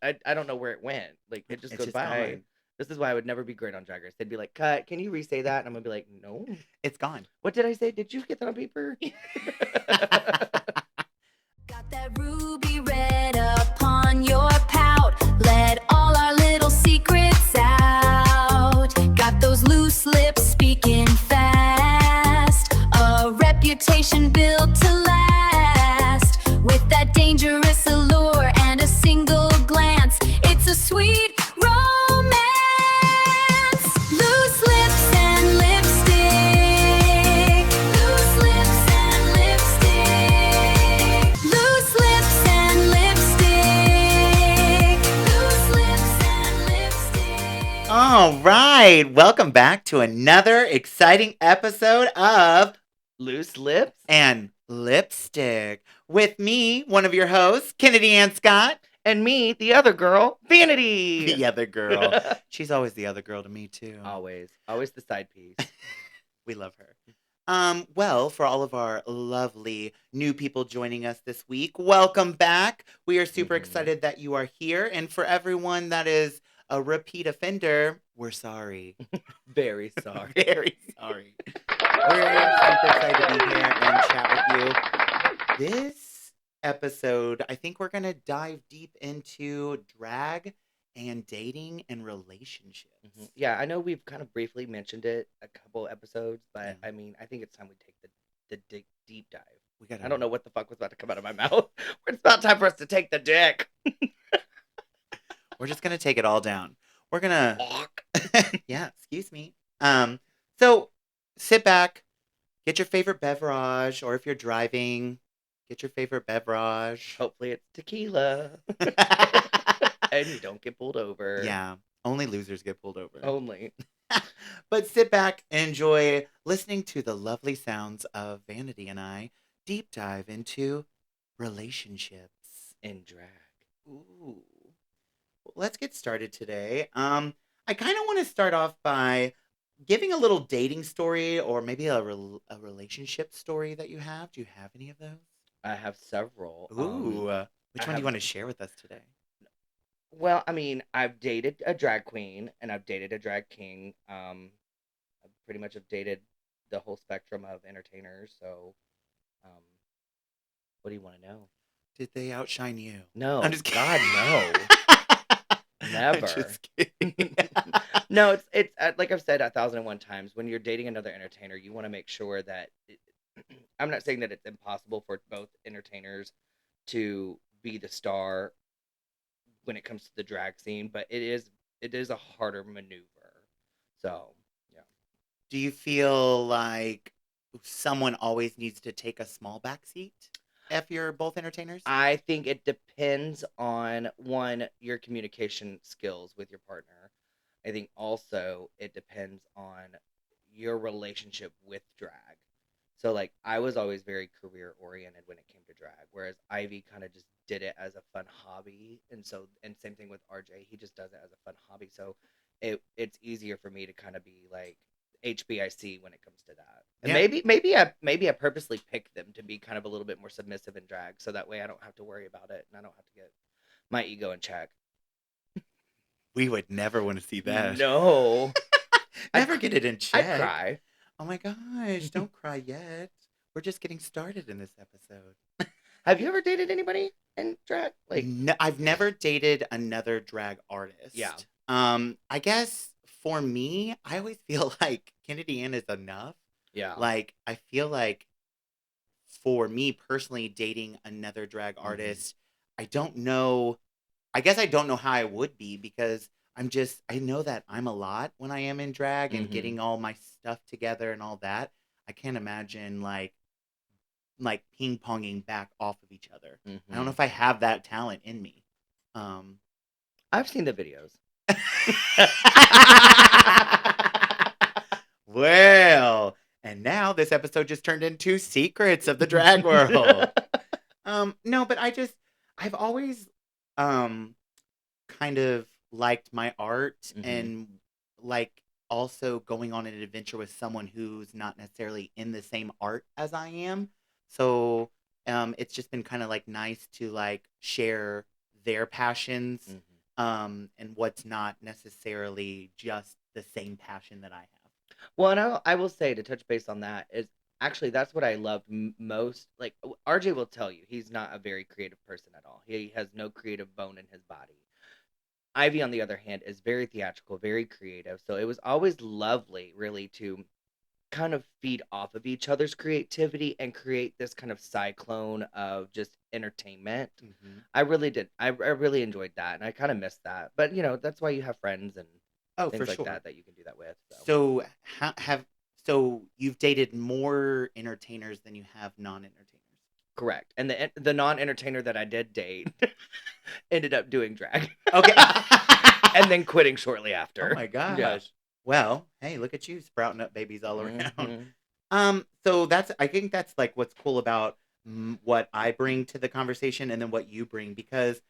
I don't know where it went. Like it just It's goes just by. gone. This is why I would never be great on Drag Race. They'd be like, "Cut, can you re-say that?" And I'm gonna be like, "No. It's gone. What did I say? Did you get that on paper?" Got that ruby red upon your pout. Let all our little secrets out. Got those loose lips speaking fast. A reputation built to last. With that dangerous allure and a single glance, it's a sweet romance. Loose lips and lipstick. Loose lips and lipstick. Loose lips and lipstick. Loose lips and lipstick. All right. Welcome back to another exciting episode of Loose lips. And Lipstick. With me, one of your hosts, Kennedy Ann Scott. And me, the other girl, Vanity. The other girl. She's always the other girl to me, too. Always the side piece. We love her. Well, for all of our lovely new people joining us this week, welcome back. We are super excited that you are here. And for everyone that is a repeat offender, we're sorry. Very sorry. Very sorry. We're super excited to be here and chat with you. This episode, I think we're going to dive deep into drag and dating and relationships. Yeah, I know we've kind of briefly mentioned it a couple episodes, but Yeah. I mean, I think it's time we take the deep dive. We got I don't know what the fuck was about to come out of my mouth. It's about time for us to take the dick. We're just going to take it all down. We're going to yeah, excuse me. So sit back, get your favorite beverage, or if you're driving, get your favorite beverage. Hopefully it's tequila. And you don't get pulled over. Yeah, only losers get pulled over. Only. But sit back and enjoy listening to the lovely sounds of Vanity and I deep dive into relationships. In drag. Ooh. Let's get started today. I kind of want to start off by giving a little dating story or maybe a relationship story that you have. Do you have any of those? I have several. Ooh. Which I one do you have- want to share with us today? Well, I mean, I've dated a drag queen and I've dated a drag king. I pretty much have dated the whole spectrum of entertainers. So, what do you want to know? Did they outshine you? No, I'm just kidding. God, no. Never. I'm just kidding. No, it's like I've said 1,001 times. When you're dating another entertainer, you want to make sure that I'm not saying that it's impossible for both entertainers to be the star when it comes to the drag scene, but it is a harder maneuver. So, yeah. Do you feel like someone always needs to take a small backseat if you're both entertainers? I think it depends on one, your communication skills with your partner. I think also it depends on your relationship with drag. So like I was always very career oriented when it came to drag, whereas Ivy kind of just did it as a fun hobby, and same thing with RJ, he just does it as a fun hobby. So it's easier for me to kind of be like HBIC when it comes to that. And Yeah. maybe I purposely picked them to be kind of a little bit more submissive in drag, so that way I don't have to worry about it and I don't have to get my ego in check. We would never want to see that. No, Never get it in I check. cry. Oh my gosh, don't cry yet. We're just getting started in this episode. Have you ever dated anybody in drag? Like, No, I've never dated another drag artist. Yeah. I guess for me, I always feel like Kennedy Ann is enough. yeah, Like, I feel like for me personally, dating another drag Mm-hmm. artist, I don't know. I guess I don't know how I would be because I know that I'm a lot when I am in drag and Mhm. getting all my stuff together and all that. I can't imagine like ping ponging back off of each other. I don't know Mhm. if I have that talent in me. I've seen the videos. Well, and now this episode just turned into secrets of the drag world. No, but I've always kind of liked my art Mhm. and like also going on an adventure with someone who's not necessarily in the same art as I am. So it's just been kind of like nice to like share their passions Mhm. and what's not necessarily just the same passion that I have. Well, and I will say, to touch base on that, is actually that's what I loved most. Like, RJ will tell you, he's not a very creative person at all. He has no creative bone in his body. Ivy, on the other hand, is very theatrical, very creative. So it was always lovely, really, to kind of feed off of each other's creativity and create this kind of cyclone of just entertainment. I really did. I really enjoyed that, and I kind of missed that. But that's why you have friends and Oh, for things like sure. that you can do that with. So So so you've dated more entertainers than you have non-entertainers. correct. And the non-entertainer that I did date ended up doing drag. Okay. And then quitting shortly Oh after. my gosh. Yeah. Well, hey, look at you sprouting up babies all around. Mhm. So I think that's like what's cool about what I bring to the conversation and then what you bring, because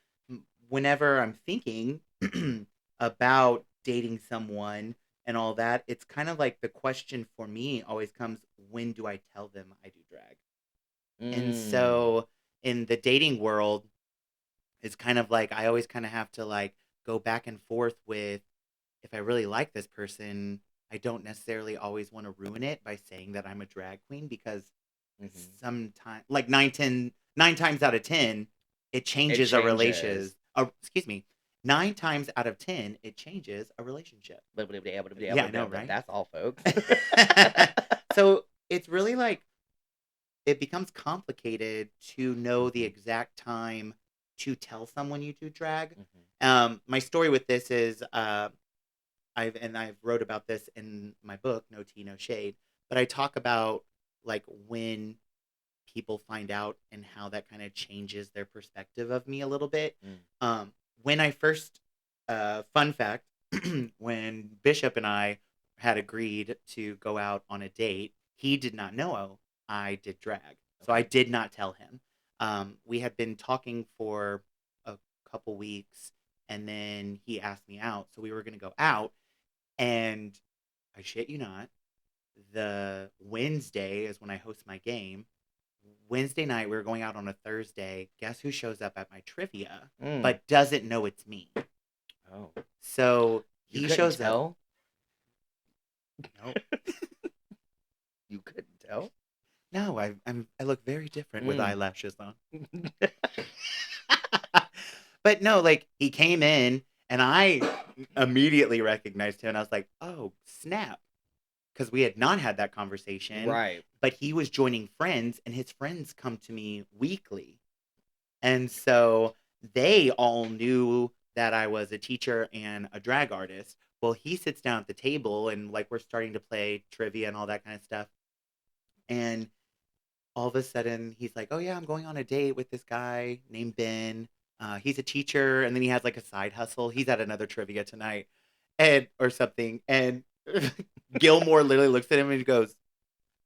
whenever I'm thinking about dating someone and all that, it's kind of like the question for me always comes, when do I tell them I do drag? And so in the dating world, it's kind of like I always kind of have to like go back and forth with, if I really like this person, I don't necessarily always want to ruin it by saying that I'm a drag queen, because sometimes, like 9 times out of 10, it changes a relationship. Excuse me. 9 times out of 10, it changes a relationship. Yeah, I know, right? That's all, folks. So it's really like, it becomes complicated to know the exact time to tell someone you do drag. My story with this is, I've wrote about this in my book, No Tea, No Shade, but I talk about like when people find out and how that kind of changes their perspective of me a little bit. When I first, fun fact, when Bishop and I had agreed to go out on a date, he did not know I did drag. So I did not tell him. We had been talking for a couple weeks, and then he asked me out. So we were going to go out, and I shit you not, the Wednesday is when I host my game. Wednesday night, we were going out on a Thursday. Guess who shows up at my trivia, but doesn't know it's me? Oh. So You he couldn't shows tell? up. No. You couldn't tell? No, I look very different with eyelashes on. But no, like, he came in, and I immediately recognized him, and I was like, oh, snap. Because we had not had that conversation. Right. But he was joining friends, and his friends come to me weekly. And so they all knew that I was a teacher and a drag artist. Well, he sits down at the table, and like, we're starting to play trivia and all that kind of stuff. And all of a sudden, he's like, oh yeah, I'm going on a date with this guy named Ben. He's a teacher, and then he has like a side hustle. He's at another trivia tonight, or something. And Gilmore literally looks at him and he goes,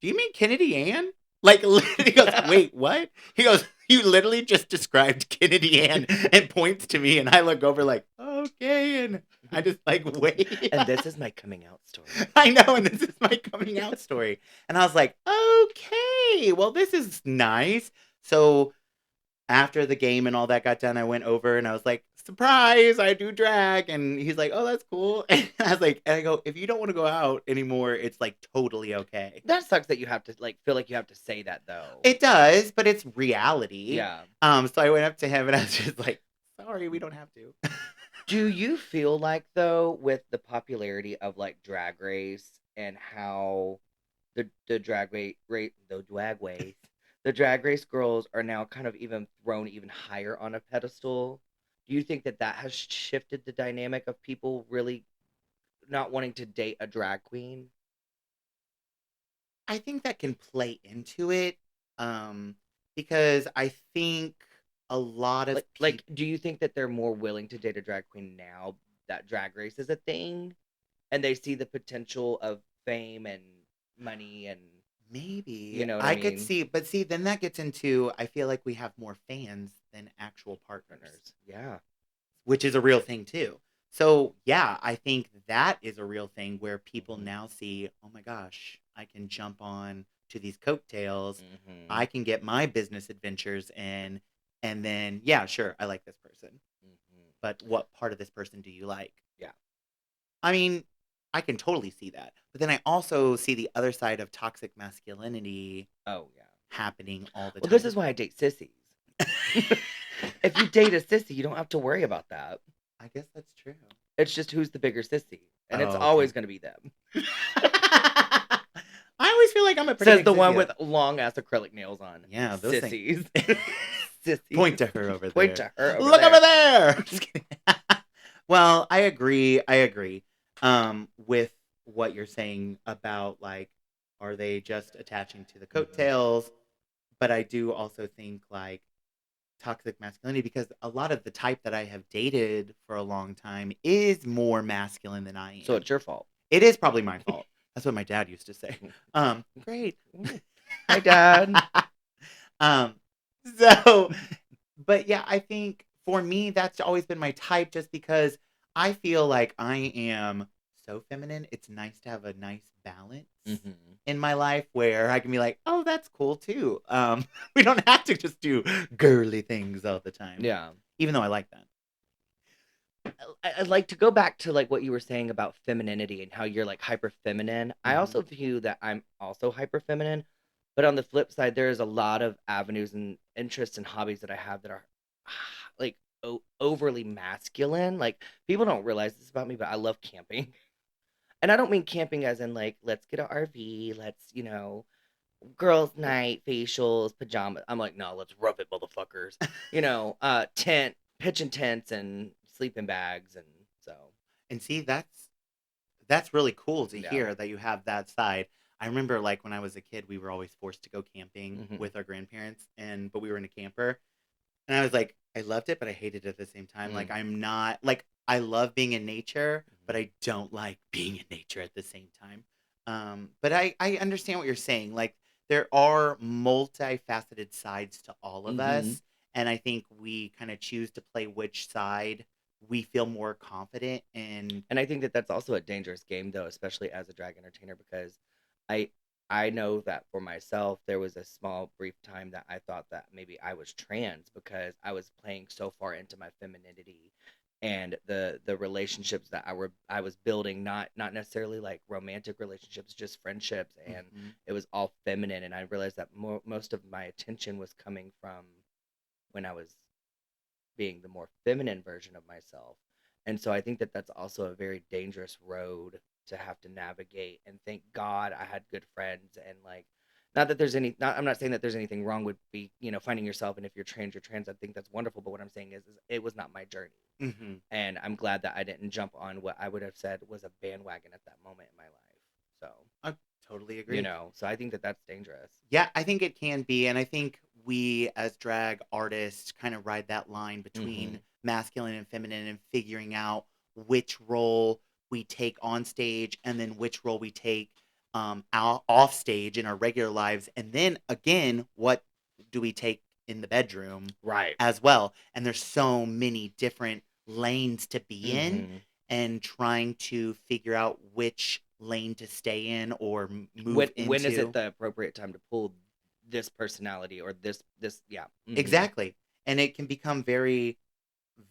do you mean Kennedy Ann? Like, literally goes, wait, what? He goes, you literally just described Kennedy Ann, and points to me, and I look over like, okay, and I just like, wait. And this is my coming out story. I know, and this is my coming out story. And I was like, okay, well, this is nice. So after the game and all that got done, I went over and I was like, surprise, I do drag. And he's like, oh, that's cool. And I was like, and I go, if you don't want to go out anymore, it's like totally okay. That sucks that you have to like feel like you have to say that, though. It does, but it's reality. Yeah. So I went up to him and I was just like, sorry, we don't have to. Do you feel like, though, with the popularity of like Drag Race and how the drag race girls are now kind of even thrown even higher on a pedestal? Do you think that has shifted the dynamic of people really not wanting to date a drag queen? I think that can play into it, because I think a lot of do you think that they're more willing to date a drag queen now that Drag Race is a thing, and they see the potential of fame and money and maybe, you know what I could mean? see, but see, then that gets into, I feel like we have more fans than actual partners. Yeah. Which is a real thing too. So yeah, I think that is a real thing where people now see, oh my gosh, I can jump on to these coattails. I can get my business adventures in, and then, yeah, sure, I like this person. but what part of this person do you like? Yeah. I mean, I can totally see that. But then I also see the other side of toxic masculinity Oh yeah. happening all the Well, time. this is why I date sissies. If you date a sissy, you don't have to worry about that. I guess that's true. It's just who's the bigger sissy, and it's Oh, okay. always going to be them. I always feel like I'm a pretty Says big the one sissy. with long ass acrylic nails on. Yeah, those sissies. Sissies. Point to her over Point there. to her. Look over there. Just kidding. Well, I agree. With what you're saying about like, are they just attaching to the coattails? But I do also think like toxic masculinity, because a lot of the type that I have dated for a long time is more masculine than I am. So it's your fault. It is probably my fault. That's what my dad used to say. Great. Hi, Dad. So, but yeah, I think for me, that's always been my type, just because I feel like I am so feminine. It's nice to have a nice balance in my life where I can be like, oh, that's cool too. We don't have to just do girly things all the time. Yeah. Even though I like that. I'd like to go back to like what you were saying about femininity and how you're like hyper feminine. I also view that I'm also hyper feminine, but on the flip side, there's a lot of avenues and interests and hobbies that I have that are like overly masculine. Like people don't realize this about me, but I love camping. And I don't mean camping as in like, let's get an RV, let's, girls' night, facials, pajamas. I'm like, no, let's rough it, motherfuckers. Pitching tents and sleeping bags, and so. And see, that's really cool to Yeah. hear that you have that side. I remember like when I was a kid, we were always forced to go camping with our grandparents, but we were in a camper, and I was like, I loved it, but I hated it at the same time. Like I'm not like, I love being in nature, but I don't like being in nature at the same time. But I understand what you're saying. Like there are multifaceted sides to all of us, and I think we kind of choose to play which side we feel more confident in. And I think that that's also a dangerous game, though, especially as a drag entertainer, because I I know that for myself, there was a small brief time that I thought that maybe I was trans because I was playing so far into my femininity and the relationships that I was building, not necessarily like romantic relationships, just friendships, and it was all feminine. And I realized that most of my attention was coming from when I was being the more feminine version of myself. And so I think that that's also a very dangerous road to have to navigate. And thank God I had good friends, and like, not that there's any, not, I'm not saying that there's anything wrong with finding yourself. And if you're trans, you're trans. I think that's wonderful. But what I'm saying is it was not my journey. And I'm glad that I didn't jump on what I would have said was a bandwagon at that moment in my life. So I totally agree. so I think that that's dangerous. Yeah, I think it can be. And I think we as drag artists kind of ride that line between masculine and feminine, and figuring out which role we take on stage and then which role we take out off stage in our regular lives. And then again, what do we take in the bedroom Right. as well? And there's so many different lanes to be in, and trying to figure out which lane to stay in or move into. When is it the appropriate time to pull this personality or this yeah. Exactly. And it can become very,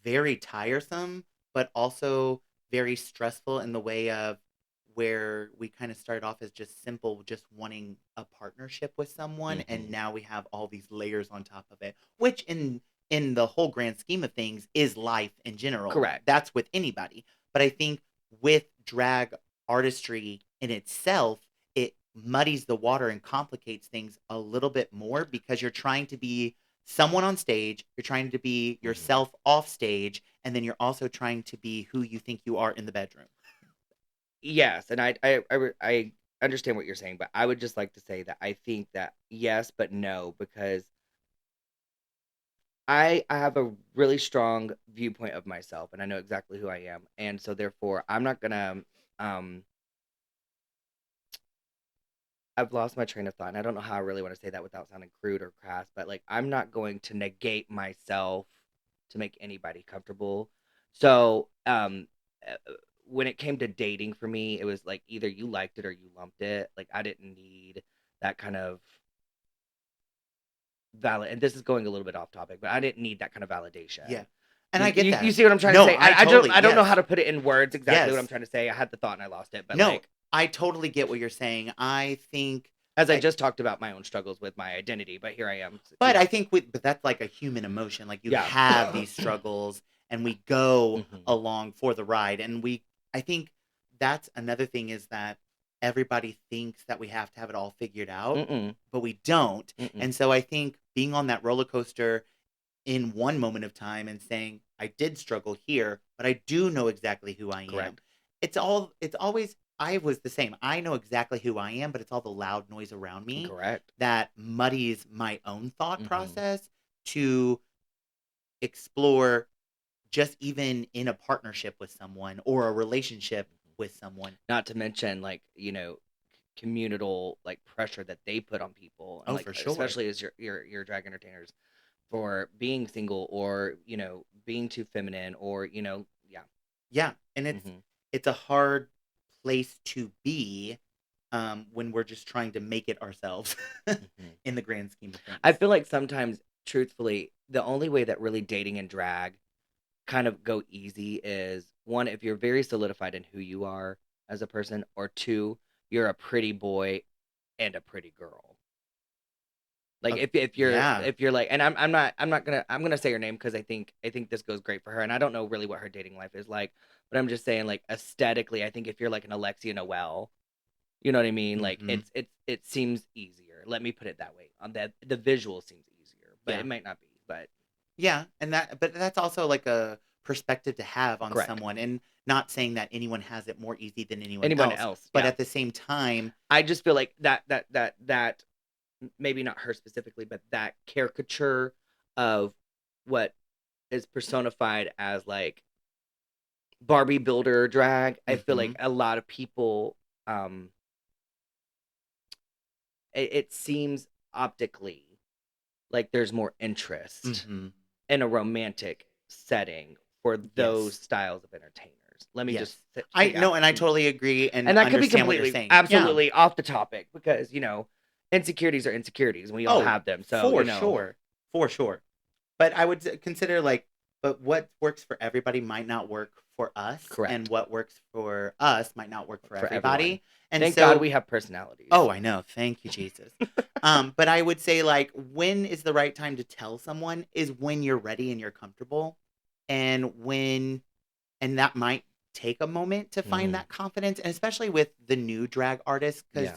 very tiresome, but also very stressful in the way of where we kind of started off as just simple, just wanting a partnership with someone, and now we have all these layers on top of it, which in the whole grand scheme of things is life in general. Correct. That's with anybody. But I think with drag artistry in itself, it muddies the water and complicates things a little bit more, because you're trying to be someone on stage, you're trying to be yourself off stage, and then you're also trying to be who you think you are in the bedroom. Yes, and I understand what you're saying, but I would just like to say that I think that yes, but no, because I have a really strong viewpoint of myself, and I know exactly who I am, and so therefore I'm not gonna I've lost my train of thought, and I don't know how I really want to say that without sounding crude or crass, but like I'm not going to negate myself to make anybody comfortable. So, when it came to dating for me, it was like either you liked it or you lumped it. Like I didn't need that kind of valid, and this is going a little bit off topic, but I didn't need that kind of validation. Yeah. And I get that. You see what I'm trying No, to say? I totally, I don't know yes. how to put it in words exactly what Yes. I'm trying to say. I had the thought and I lost it. But No, like, I totally get what you're saying. I think, as I I, just talked about my own struggles with my identity, but here I am. but I think but that's like a human emotion. Like you Yeah. have these struggles, and we go Mhm. along for the ride. And I think that's another thing is that everybody thinks that we have to have it all figured out, Mm-mm. but we don't. Mm-mm. And so I think being on that roller coaster in one moment of time and saying, I did struggle here, but I do know exactly who I am. Correct. It's always, I was the same. I know exactly who I am, but it's all the loud noise around me Correct. that muddies my own thought Mhm. process to explore just even in a partnership with someone or a relationship with someone. Not to mention, like, communal like pressure that they put on people, and Oh, like for sure. especially as your drag entertainers for being single or being too feminine or yeah. Yeah, and Mhm. it's a hard place to be when we're just trying to make it ourselves Mhm. in the grand scheme of things. I feel like sometimes, truthfully, the only way that really dating and drag kind of go easy is, one, if you're very solidified in who you are as a person, or two, you're a pretty boy and a pretty girl. Like if yeah. you're like, and I'm gonna say her name because I think this goes great for her, and I don't know really what her dating life is like, but I'm just saying, like, aesthetically, I think if you're like an Alexia Noel, you know what I mean? Like Mhm. it seems easier. Let me put it that way. On that, the visual seems easier, but Yeah. it might not be. But Yeah, but that's also like a perspective to have on correct. someone, and not saying that anyone has it more easy than anyone Anyone else, else, but yeah. at the same time, I just feel like that maybe not her specifically, but that caricature of what is personified as like Barbie builder drag. I feel like mhm, a lot of people, it seems optically like there's more interest mhm, in a romantic setting for those yes, styles of entertainers. Let me just yes. say, I yeah. no, and I totally agree and And that could be understand what you're completely, saying. Yeah. absolutely off the topic because, insecurities are insecurities and we all Oh, have them. So, for sure. For sure. But I would consider like, but what works for everybody might not work for us, and correct. what works for us might not work for For everyone. everybody. And Thank so, God we have personalities. oh, I know. Thank you, Jesus. But I would say like, when is the right time to tell someone is when you're ready and you're comfortable, and that might take a moment to find Mhm. that confidence, and especially with the new drag artists, because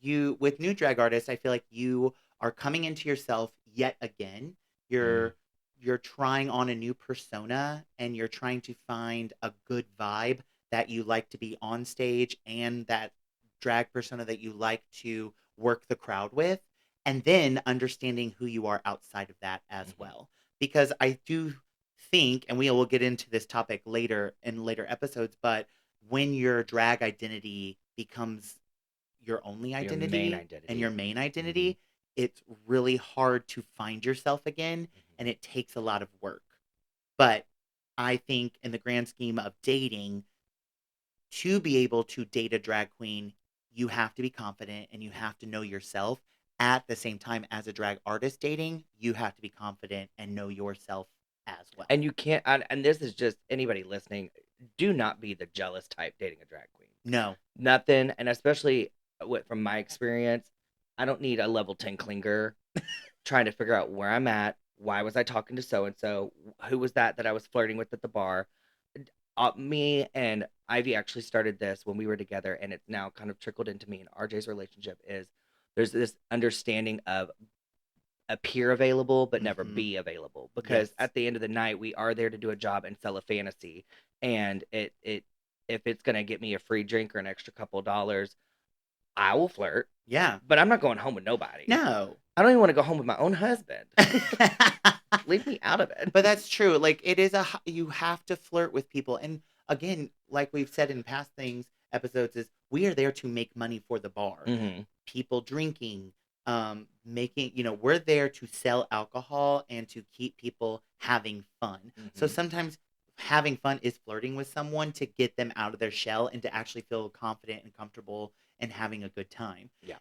Yeah. with new drag artists, I feel like you are coming into yourself yet again. Mm. You're trying on a new persona, and you're trying to find a good vibe that you like to be on stage, and that drag persona that you like to work the crowd with, and then understanding who you are outside of that as Mhm. well. Because I do think, and we will get into this topic later in later episodes, but when your drag identity becomes your only Your main identity and identity. your main Mhm. identity, it's really hard to find yourself again, Mhm. and it takes a lot of work. But I think in the grand scheme of dating, to be able to date a drag queen, you have to be confident and you have to know yourself. At the same time, as a drag artist dating, you have to be confident and know yourself as well. And you can't, and this is just anybody listening, do not be the jealous type dating a drag queen. No. Nothing. And especially from my experience, I don't need a level 10 clinger trying to figure out where I'm at. Why was I talking to so and so? Who was that I was flirting with at the bar? Me and Ivy actually started this when we were together, and it's now kind of trickled into me and RJ's relationship. Is there's this understanding of appear available but never Mhm. be available, because Yes. at the end of the night we are there to do a job and sell a fantasy, and it if it's gonna get me a free drink or an extra couple dollars, I will flirt, Yeah. but I'm not going home with nobody. No. I don't even want to go home with my own husband. Leave me out of it. But that's true. Like, it is you have to flirt with people. And again, like we've said in past episodes, is we are there to make money for the bar. Mm-hmm. People drinking, making, we're there to sell alcohol and to keep people having fun. So Mm-hmm. sometimes having fun is flirting with someone to get them out of their shell and to actually feel confident and comfortable and having a good time. Yeah.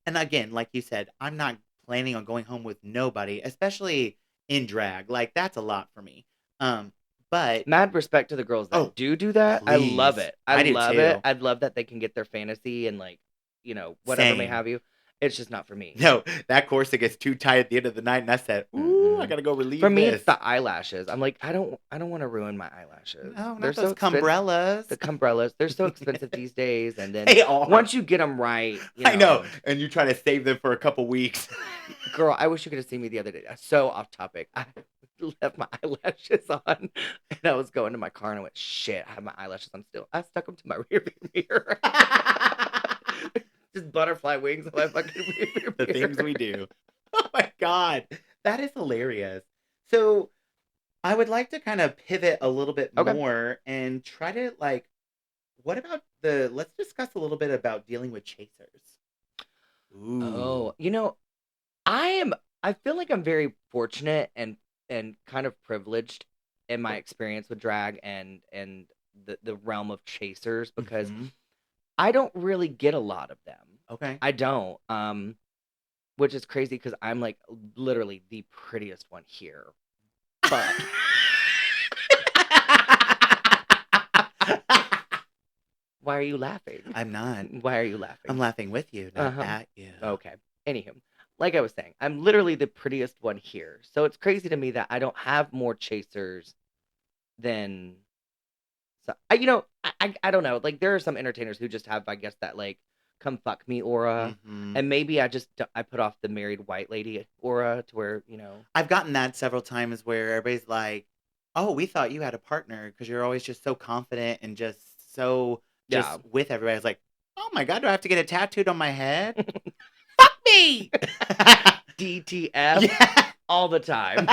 And again, like you said, I'm not planning on going home with nobody, especially in drag. Like, that's a lot for me. Um, but Mad respect to the girls that oh, do that. I love please. it. I I do love it. too. I love that they can get their fantasy and like, whatever may Same. have you. It's just not for me. No, that corset gets too tight at the end of the night, and I said, "Ooh, I Mm-mm. gotta go For relieve me, it's this." the eyelashes. I'm like, I don't want to ruin my eyelashes. No, They're not so those expensive. cumbrellas. The cumbrellas, they're so expensive these days. And then They are. once you get them right, I know, and you try to save them for a couple weeks. girl, I wish you could have seen me the other day. So off topic. I left my eyelashes on, and I was going to my car, and I went, shit, I have my eyelashes on still. I stuck them to my rearview mirror. Just butterfly wings on my fucking rearview The mirror. things we do. Oh my god, that is hilarious. So I would like to kind of pivot a little bit Okay. more and try to like, what about let's discuss a little bit about dealing with chasers. Ooh. Oh, I feel like I'm very fortunate and kind of privileged in my experience with drag and the realm of chasers because Mhm. I don't really get a lot of them. Okay. I don't. Which is crazy because I'm like literally the prettiest one here. But why are you laughing? I'm not. Why are you laughing? I'm laughing with you, not Uh-huh. at you. Okay. Anywho, like I was saying, I'm literally the prettiest one here. So it's crazy to me that I don't have more chasers than I don't know. Like there are some entertainers who just have, I guess, that like come fuck me aura, Mhm. and maybe I put off the married white lady aura to where I've gotten that several times where everybody's like, "Oh, we thought you had a partner because you're always just so confident and just so yeah. with everybody." It's like, "Oh my god, do I have to get it tattooed on my head?" Fuck me. DTF Yeah. all the time.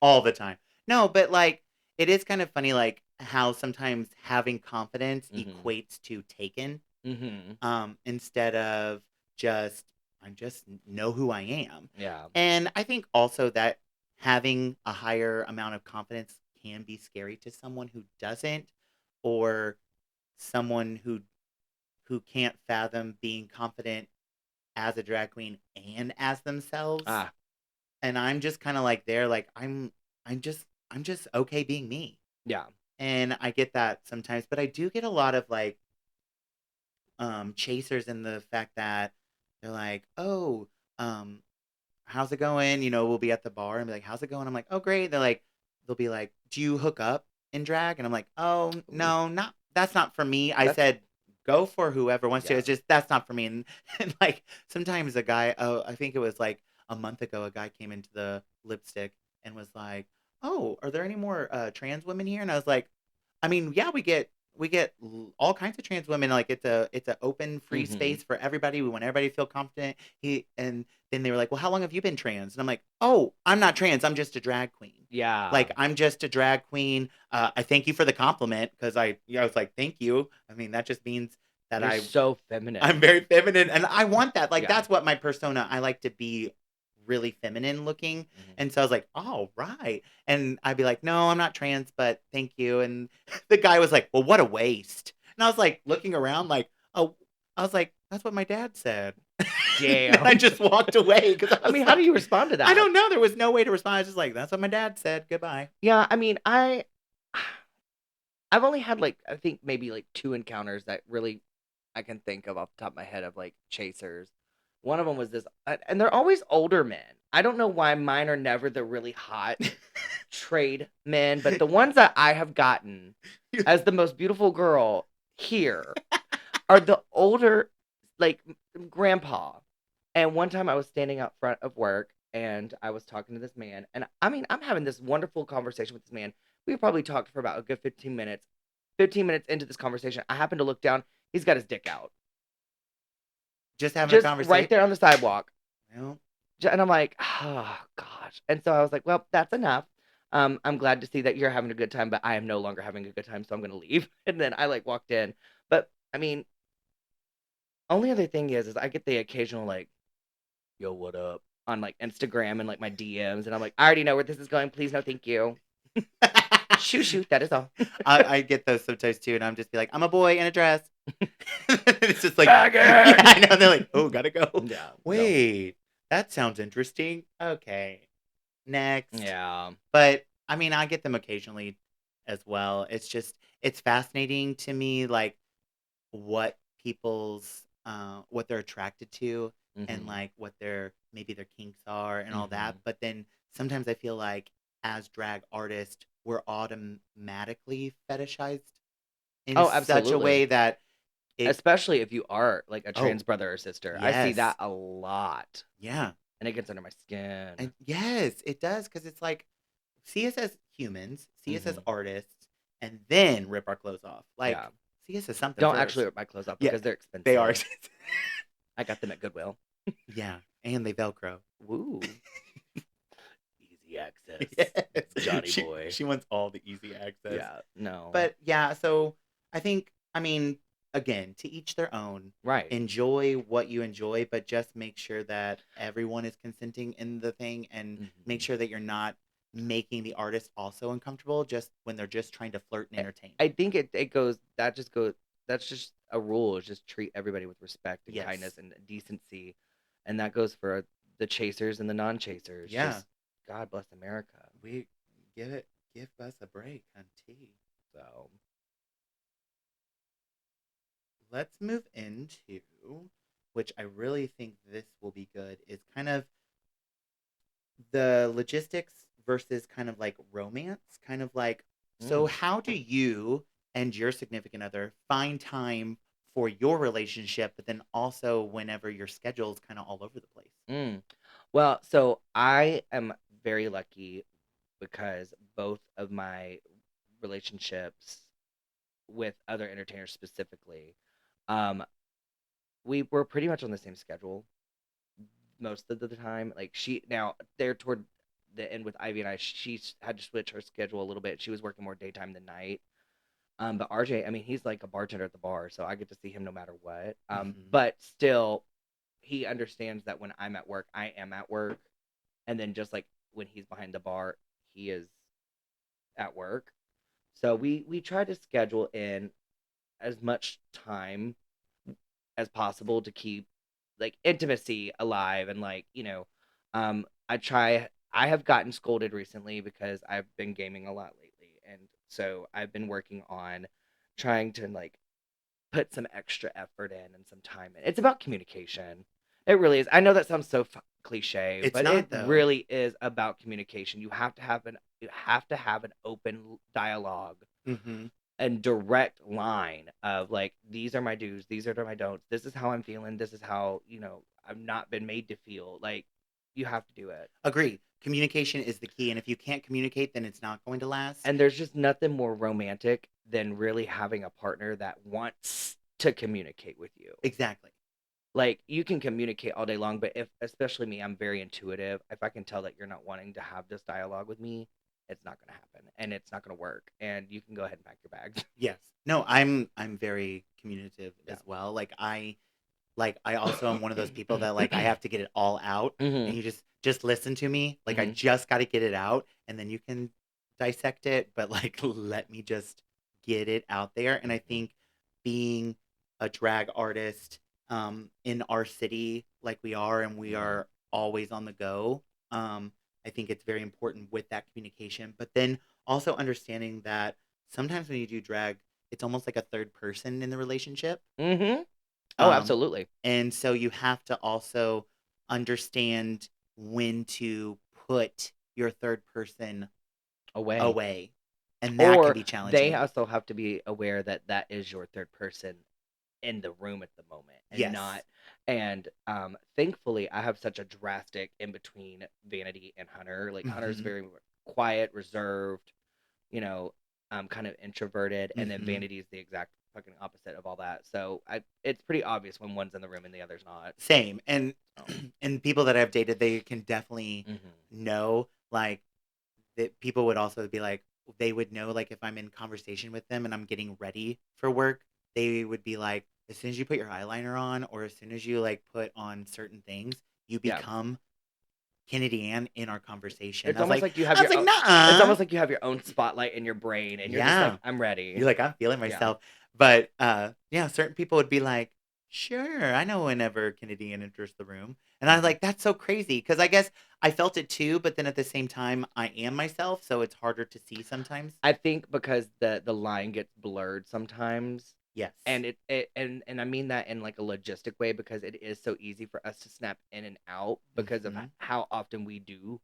All the time. No, but like it is kind of funny like how sometimes having confidence Mhm. equates to taken Mm-hmm. instead of just I just know who I am. Yeah. And I think also that having a higher amount of confidence can be scary to someone who doesn't or someone who can't fathom being confident as a drag queen and as themselves. Ah. And I'm just kind of like there like I'm just okay being me. Yeah. And I get that sometimes, but I do get a lot of like chasers in the fact that they're like, "Oh, um how's it going?" We'll be at the bar and be like, "How's it going?" I'm like, "Oh, great." They'll be like, "Do you hook up in drag?" And I'm like, "Oh, Ooh. no, not that's not for me." I That's said, "Go for whoever wants to." yeah. It's just that's not for me. And like sometimes a guy, oh, I think it was like a month ago, a guy came into the lipstick and was like, "Oh, are there any more trans women here?" And I was like, I mean, yeah, we get all kinds of trans women. Like it's a open free Mm-hmm. space for everybody. We want everybody to feel confident. And then they were like, "Well, how long have you been trans?" And I'm like, "Oh, I'm not trans. I'm just a drag queen. Yeah. Like I'm just a drag queen. I thank you for the compliment because I was like, thank you. I mean, that just means that You're so feminine. I'm very feminine, and I want that. Like Yeah. that's what my persona. I like to be really feminine looking, Mhm. and so I was like, "Oh, right." And I'd be like, "No, I'm not trans, but thank you." And the guy was like, "Well, what a waste." And I was like looking around, like, "Oh," I was like, "That's what my dad said." Damn. And I just walked away because I mean, how do you respond to that? I don't know. There was no way to respond. I was just like, "That's what my dad said. Goodbye." Yeah, I mean, I've only had like I think maybe like 2 encounters that really I can think of off the top of my head of like chasers. One of them was this, and they're always older men. I don't know why mine are never the really hot trade men, but the ones that I have gotten as the most beautiful girl here are the older, like grandpa. And one time I was standing out front of work and I was talking to this man. And I mean, I'm having this wonderful conversation with this man. We probably talked for about a good 15 minutes. 15 minutes into this conversation, I happen to look down. He's got his dick out. Just having a Just conversation. right there on the sidewalk. Well, And I'm like, oh, gosh. And so I was like, well, that's enough. I'm glad to see that you're having a good time, but I am no longer having a good time, so I'm going to leave. And then I like walked in. But I mean, only other thing is I get the occasional like, yo, what up? On like Instagram and like my DMs. And I'm like, I already know where this is going. Please, no, thank you. Shoot, that is all. I get those sometimes too, and I'm just be like, "I'm a boy in a dress." It's just like, Faggot! yeah, I know. They're like, "Oh, gotta go." Yeah. so, Wait, that sounds interesting. Okay, next. yeah. But I mean, I get them occasionally as well. It's fascinating to me, like what what they're attracted to, and Mm-hmm. like what maybe their kinks are and all that. Mm-hmm. But then sometimes I feel like as drag artists, we're automatically fetishized in Oh, such a way absolutely. that it. Especially if you are like a Oh, trans brother or sister. I see yes, that a lot. yeah, And it gets under my skin. and yes, it does because it's like see us as humans, see us as Mm-hmm. artists, and then rip our clothes off. Yeah. Like see us as something Don't actually first. rip my clothes off Yeah, because they're they are. expensive. I got them at Goodwill. Yeah, and they Velcro. Woo. Easy access. Yes. Johnny She boy. she wants all the easy access. Yeah. No. But yeah, so I mean, again, to each their own. Right. Enjoy what you enjoy, but just make sure that everyone is consenting in the thing, and make Mm-hmm. sure that you're not making the artist also uncomfortable just when they're just trying to flirt and entertain. I think it goes that just goes that's just a rule is just treat everybody with respect and Yes. kindness and decency, and that goes for the chasers and the non-chasers. Yeah. Just God bless America. We give us a break, hunty. So Let's move into, which I really think this will be good, is kind of the logistics versus kind of like romance. Kind of like, so how do you and your significant other find time for your relationship, but then also whenever your schedule is kind of all over the place? well, so I am very lucky because both of my relationships with other entertainers specifically, um, we were pretty much on the same schedule most of the time. Like she now there toward the end with Ivy and I, she had to switch her schedule a little bit. She was working more daytime than night. But RJ, I mean, he's like a bartender at the bar, so I get to see him no matter what. Mhm. But still, he understands that when I'm at work, I am at work, and then just like when he's behind the bar, he is at work. So we try to schedule in as much time as possible to keep like intimacy alive and like I have gotten scolded recently because I've been gaming a lot lately, and so I've been working on trying to like put some extra effort in and some time in. It's about communication. It really is. I know that sounds so cliche, It's but it not though. really is about communication. You have to have an open dialogue Mm-hmm. and direct line of like these are my do's, these are my don'ts, this is how I'm feeling, this is how I've not been made to feel. Like you have to do it. Agree. Communication is the key, and if you can't communicate, then it's not going to last. And there's just nothing more romantic than really having a partner that wants to communicate with you. Exactly. Like you can communicate all day long, but if especially me, I'm very intuitive. If I can tell that you're not wanting to have this dialogue with me, it's not going to happen and it's not going to work, and you can go ahead and pack your bags. Yes. No, I'm very communicative Yeah. as well. I also am one of those people that like I have to get it all out, Mhm. and you just listen to me. Like I Mhm. just got to get it out, and then you can dissect it, but like let me just get it out there. And I think being a drag artist in our city like we are, and we Mhm. are always on the go, I think it's very important with that communication, but then also understanding that sometimes when you do drag, it's almost like a third person in the relationship. Mhm. Oh, Um, absolutely. and so you have to also understand when to put your third person Away. away. And that can Or be they challenging. also have to be aware that that is your third person in the room at the moment and Yes. not. And thankfully I have such a drastic in between Vanity and Hunter. Like Hunter's Mhm. very quiet, reserved, kind of introverted, and then Mhm. Vanity is the exact fucking opposite of all that. So it's pretty obvious when one's in the room and the other's not. Same. And So. and people that I've dated, they can definitely Mhm. know, like, that people would also be like, they would know, like, if I'm in conversation with them and I'm getting ready for work, they would be like, as soon as you put your eyeliner on, or as soon as you like put on certain things, you Yeah. become Kennedy Ann in our conversation. It's I was almost like, like you have I was your like, own. It's nah. almost like you have your own spotlight in your brain, and you're just like, Yeah. I'm ready. You're like, I'm feeling Yeah. myself. But yeah, certain people would be like, sure, I know whenever Kennedy Ann enters the room. And I was like, that's so crazy. Because I guess I felt it too, but then at the same time, I am myself. So it's harder to see sometimes. I think because the line gets blurred sometimes, Yes. and and I mean that in like a logistic way, because it is so easy for us to snap in and out because of Mhm. how often we do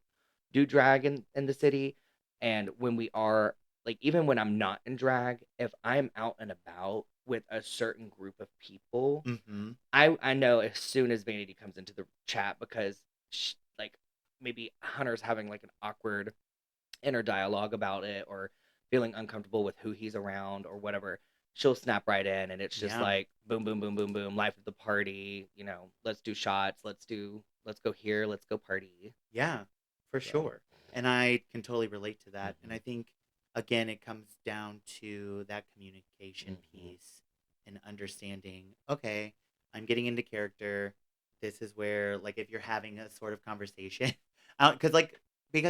drag in the city. And when we are, like, even when I'm not in drag, if I'm out and about with a certain group of people, Mhm. I know as soon as Vanity comes into the chat, because like, maybe Hunter's having like an awkward inner dialogue about it, or feeling uncomfortable with who he's around or whatever, she'll snap right in, and it's just Yeah. like boom, boom, boom, boom, boom, life of the party. Let's do shots. Let's go here. Let's go party. Yeah, for So. sure. And I can totally relate to that. And I Mhm. think, again, it comes down to that communication Mhm. piece and understanding, okay, I'm getting into character. This is where, like, if you're having a sort of conversation, because,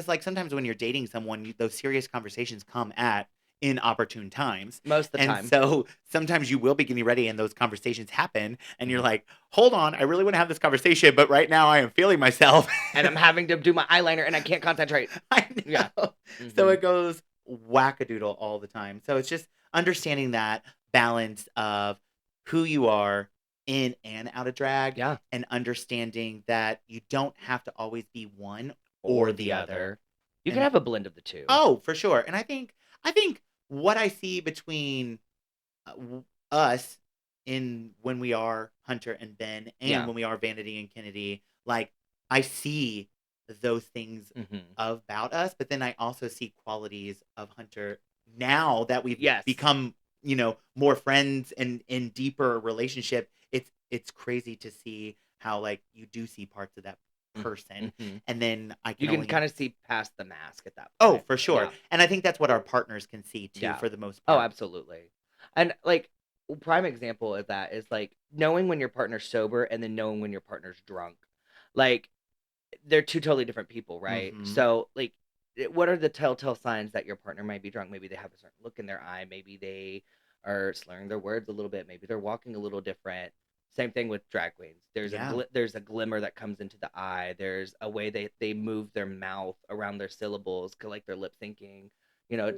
like, sometimes when you're dating someone, those serious conversations come at inopportune times. Most of the And time. so sometimes you will be getting ready and those conversations happen. And you're Mhm. like, hold on, I really want to have this conversation, but right now I am feeling myself. And I'm having to do my eyeliner, and I can't concentrate. I Yeah. know. So Mhm. it goes wackadoodle all the time. So it's just understanding that balance of who you are in and out of drag, Yeah. and understanding that you don't have to always be one Or or the the other. other. You can And have a blend of the two. oh, for sure. And I think what I see between us in when we are Hunter and Ben, and Yeah. when we are Vanity and Kennedy, like, I see those things Mhm. about us, but then I also see qualities of Hunter now that we've Yes. become, more friends and in deeper relationship. It's crazy to see how, like, you do see parts of that person, Mhm. and then I You can can only. kind of see past the mask at that Oh, point. for sure. Yeah. And I think that's what our partners can see too, Yeah. for the most Oh, part. absolutely. And like, prime example of that is like knowing when your partner's sober and then knowing when your partner's drunk. Like, they're two totally different people, right? Mhm. So, like, what are the telltale signs that your partner might be drunk? Maybe they have a certain look in their eye. Maybe they are slurring their words a little bit. Maybe they're walking a little different. Same thing with drag queens. Yeah. There's a glimmer that comes into the eye. There's a way they move their mouth around their syllables, like they're lip syncing.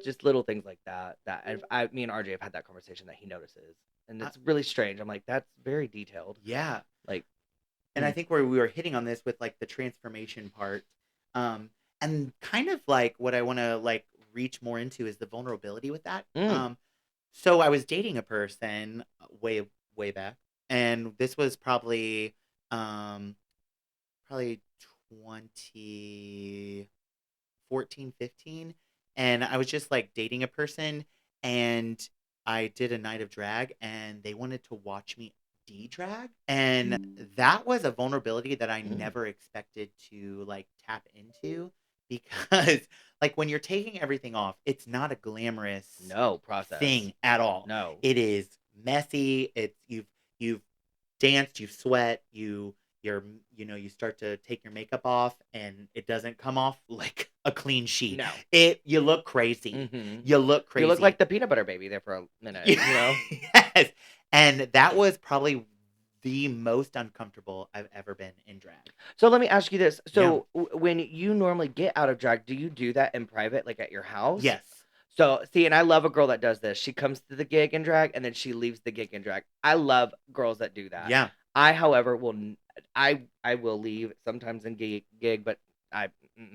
Just little things like that. Me and RJ have had that conversation that he notices, and Uh, it's really strange. I'm like, that's very detailed. yeah. Like, And I think where we were hitting on this with, like, the transformation part, um, and kind of like what I want to, like, reach more into is the vulnerability with that. mm, So I was dating a person way way back, and this was probably 2014, 15, and I was just, like, dating a person, and I did a night of drag, and they wanted to watch me de-drag, and that was a vulnerability that I mm, never expected to, like, tap into, because, like, when you're taking everything off, it's not a glamorous no process. thing at all. No. It is messy. It's you've danced, you sweat, you start to take your makeup off, and it doesn't come off like a clean sheet. No. You look crazy. Mm-hmm. You look You look crazy. like the peanut butter baby there for a minute. Yes. And that was probably the most uncomfortable I've ever been in drag. So let me ask you this. Yeah. So when you normally get out of drag, do you do that in private, like at your house? Yes. So see, and I love a girl that does this. She comes to the gig in drag, and then she leaves the gig in drag. I love girls that do that. Yeah. I, however, I will leave sometimes in gig, but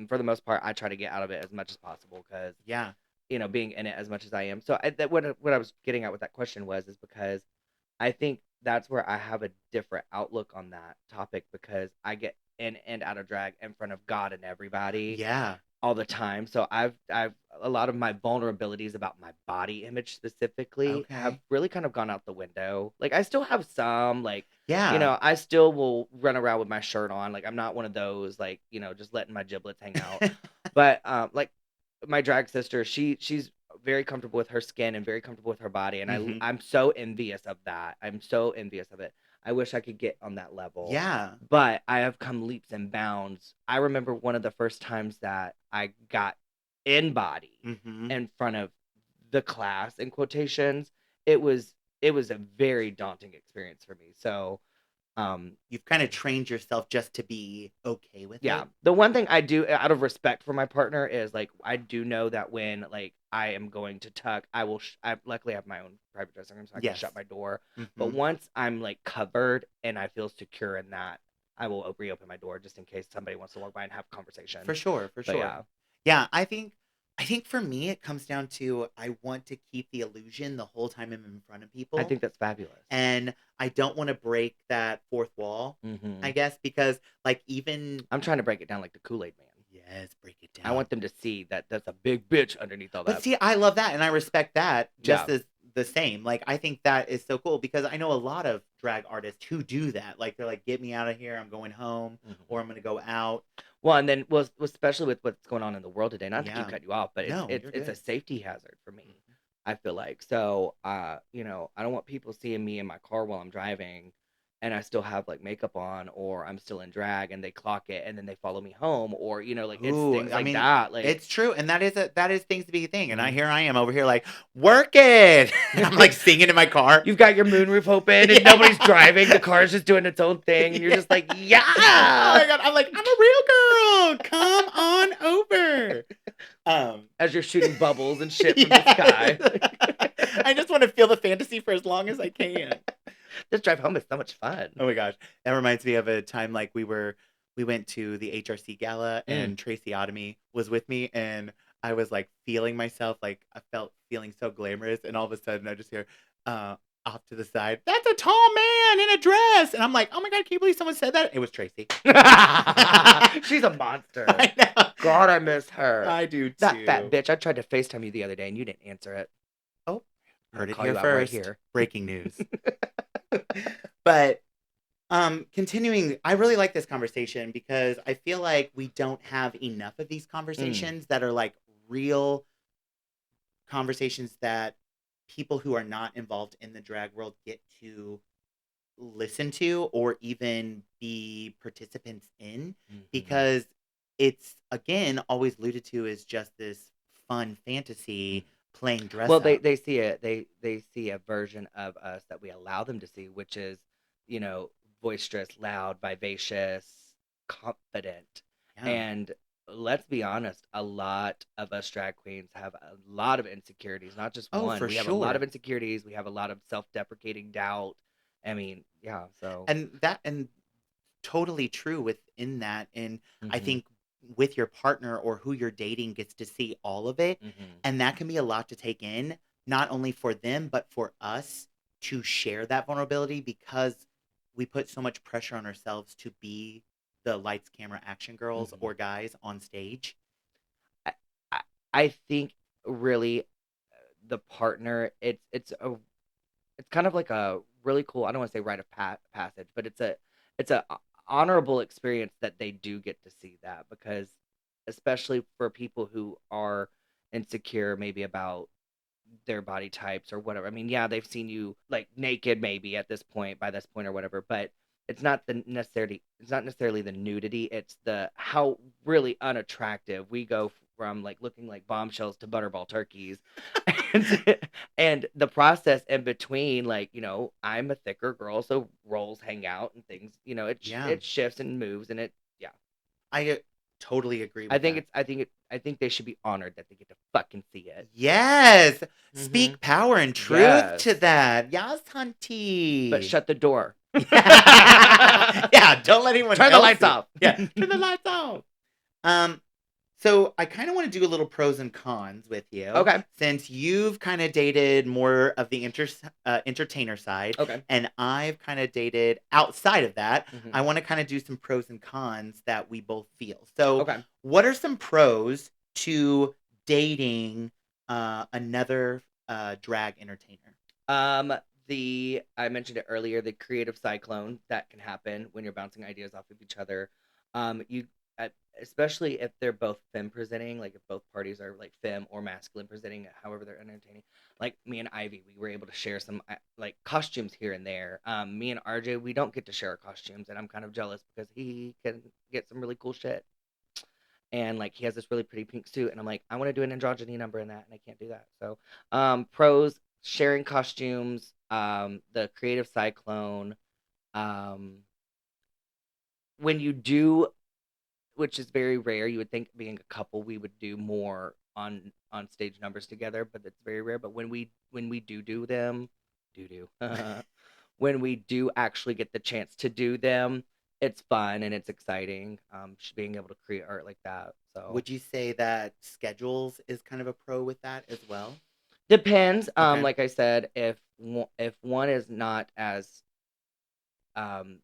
for the most part, I try to get out of it as much as possible, because Yeah. being in it as much as I am. So what I was getting at with that question is because I think that's where I have a different outlook on that topic, because I get in and out of drag in front of God and everybody Yeah. all the time. So I've a lot of my vulnerabilities about my body image specifically have Okay. really kind of gone out the window. Like, I still have some, like, Yeah. I still will run around with my shirt on. Like, I'm not one of those, like, just letting my giblets hang out. But like, my drag sister, she's very comfortable with her skin and very comfortable with her body, and Mhm. I'm so envious of that. I'm so envious of it. I wish I could get on that level. Yeah. But I have come leaps and bounds. I remember one of the first times that I got in body Mhm. in front of the class, in quotations. It was a very daunting experience for me. So You've kind of trained yourself just to be okay with Yeah. it. The one thing I do out of respect for my partner is like I do know that when like I am going to tuck, I will. I luckily have my own private dressing room, so I can Yes. shut my door. But Mhm. once I'm like covered and I feel secure in that, I will reopen my door just in case somebody wants to walk by and have a conversation. For sure, for But sure. yeah, Yeah, I think for me it comes down to I want to keep the illusion the whole time I'm in front of I people. think that's fabulous. And I don't want to break that fourth wall, Mm-hmm. I guess, because like even I'm trying to break it down like the Kool-Aid Man. yes, break it I down. want them to see that that's a big bitch underneath all But that. see, I love that and I respect that just Yeah. as the same. Like I think that is so cool because I know a lot of drag artists who do that. Like they're like, get me out of here, I'm going home, Mhm. or I'm gonna go out. Well, and then well, especially with what's going on in the world today. Not to keep Yeah. cutting you off, but No, it's you're it's a good. safety hazard for me. I feel like so. You know, I don't want people seeing me in my car while I'm driving, and I still have like makeup on, or I'm still in drag, and they clock it, and then they follow me home, or you know, like it's Ooh, things I like mean, that. Like it's true, and that is things to be a thing. And Mhm. here I am over here like work it. I'm like singing in my car. You've got your moonroof open, and Yeah. nobody's driving. The car's just doing its own thing, and you're just like, Oh yeah. my god, I'm like I'm a real girl. Come on over. As you're shooting bubbles and shit from Yes. the sky. I just want to feel the fantasy for as long as I can. This drive home is so much fun. Oh my gosh, that reminds me of a time like we went to the HRC gala and Tracy Otomy was with me and I was like feeling myself like I felt feeling so glamorous and all of a sudden I just hear off to the side, that's a tall man in a dress, and I'm like, oh my god, can you believe someone said that? It was Tracy. She's a monster. I know. God, I miss her. I do too. That fat bitch. I tried to FaceTime you the other day and you didn't answer it. Oh, I'm heard gonna it call here you out right first. here. Breaking news. But continuing, I really like this conversation because I feel like we don't have enough of these conversations that are like real conversations that people who are not involved in the drag world get to listen to or even be participants in because it's again always alluded to as just this fun fantasy playing dress Well, up. they see it. They see a version of us that we allow them to see, which is, you know, boisterous, loud, vivacious, confident. Yeah. And let's be honest, a lot of us drag queens have a lot of insecurities, not just Oh, one. for We have a lot sure. of insecurities. We have a lot of self-deprecating doubt. I mean, yeah. So and totally true within that. And I Mhm. think with your partner or who you're dating gets to see all of it. And that can be a lot to take in, not only for them, but for us to share that vulnerability because we put so much pressure on ourselves to be the lights, camera, action girls or guys on stage. I, I I think really the partner it's kind of like a really cool, I don't want to say rite of passage, but it's a honorable experience that they do get to see that because especially for people who are insecure maybe about their body types or whatever. I mean, yeah, they've seen you like naked maybe at this point by this point or whatever, but it's not necessarily the nudity, it's the how really unattractive we go from like looking like bombshells to butterball turkeys. and, and the process in between, like, you know, I'm a thicker girl, so rolls hang out and things, you know, Yeah. it shifts and moves and it yeah. I totally agree with that. I think they should be honored that they get to fucking see it. Yes. Speak power and truth Yes. to that. Yes, hunty. But shut the door. Yeah, don't let anyone Turn the else lights see. off. Yeah, turn the lights off. So I kind of want to do a little pros and cons with you. Okay. Since you've kind of dated more of the entertainer side. Okay. And I've kind of dated outside of that. Mhm. I want to kind of do some pros and cons that we both feel. So Okay. what are some pros to dating another drag entertainer? I mentioned it earlier, the creative cyclone that can happen when you're bouncing ideas off of each other. You especially if they're both femme presenting, like if both parties are like femme or masculine presenting, however they're entertaining. Like me and Ivy, we were able to share some like costumes here and there. Me and RJ, we don't get to share our costumes, and I'm kind of jealous because he can get some really cool shit. And like he has this really pretty pink suit, and I'm like, I want to do an androgyny number in that, and I can't do that. So, pros: sharing costumes, the creative cyclone, Um, when you do, which is very rare, you would think being a couple we would do more on stage numbers together, but it's very rare. But when we do them, do when we do actually get the chance to do them, it's fun and it's exciting. Just being able to create art like that. So Would you say that schedules is kind of a pro with that as well? depends. Okay. Like I said, if one is not as um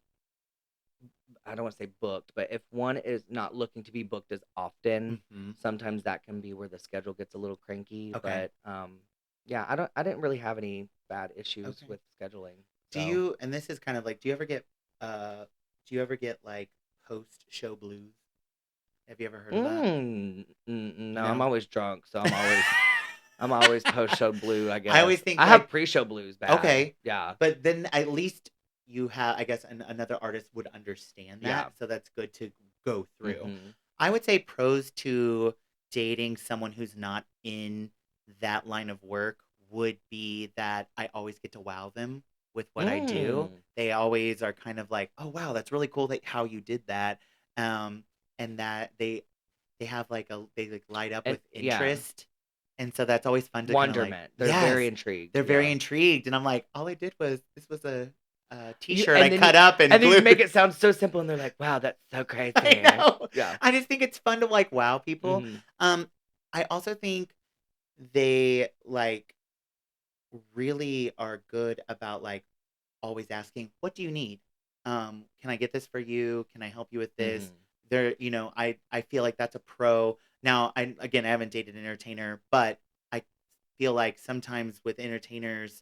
I don't want to say booked, but if one is not looking to be booked as often, Hmm. sometimes that can be where the schedule gets a little cranky. Okay. But yeah, I didn't really have any bad issues Okay. with scheduling. Do So you, and this is kind of like, uh, do you ever get like post show blues? Have you ever heard of that? no, I'm No. always drunk, so I'm always post show blue. I I always guess think I have like, pre show blues bad. okay, Yeah, but then at least you have, I guess, another artist would understand yeah. that, so that's good to go through. Hmm. I would say pros to dating someone who's not in that line of work would be that I always get to wow them with what I do. Mm. They always are kind of like, "Oh wow, that's really cool that how you did that," um, and that they have like they like light up And with yeah, interest, and so that's always fun to kind of like, wonderment. They're very yes, intrigued. they're very Yeah. intrigued, and I'm like, all I did was this was a You T-shirt I and then you cut up and and then you make glued. it sound so simple, and they're like, "Wow, that's so I crazy." know. Yeah. I just think it's fun to like wow people. Mhm. I also think they like really are good about like always asking, "What do you need? Can I get this for you? Can I help you with this?" Mhm. There, I feel like that's a pro. Now, I haven't dated an entertainer, but I feel like sometimes with entertainers,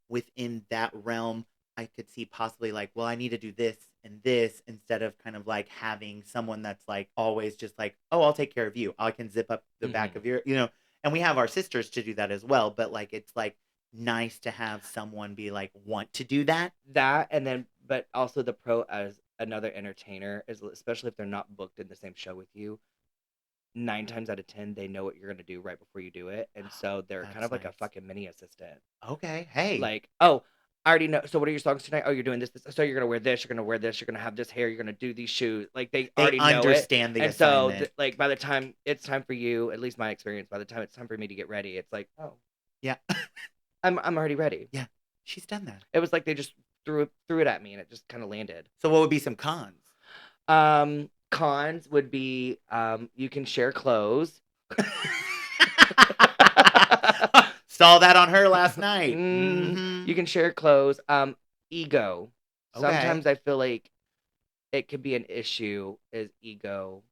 within that realm, I could see possibly like, well, I need to do this and this instead of kind of like having someone that's like always just like, oh, I'll take care of you. I can zip up the back Mhm. of your. And we have our sisters to do that as well, but like it's like nice to have someone be like want to do that. That and then but also the pro as another entertainer is especially if they're not booked in the same show with you, 9 times out of 10, they know what you're gonna do right before you do it, and so they're kind That's of like a nice. fucking mini assistant. Okay. Hey. Like, "Oh, I already know so what are your songs tonight? Oh, you're doing this, so you're gonna wear this, you're gonna wear this, you're gonna have this hair, you're gonna do these shoes." Like, they They already know it, understand the and so, assignment. like, by the time it's time for you, at least my experience, by the time it's time for me to get ready, it's like, "Oh, Yeah. I'm already ready." Yeah. She's done that. It was like they just threw it at me, and it just kinda landed. So what would be some cons? Cons would be, you can share clothes. Saw that on her last night. You can share clothes. Ego. Okay. Sometimes I feel like it could be an issue is ego.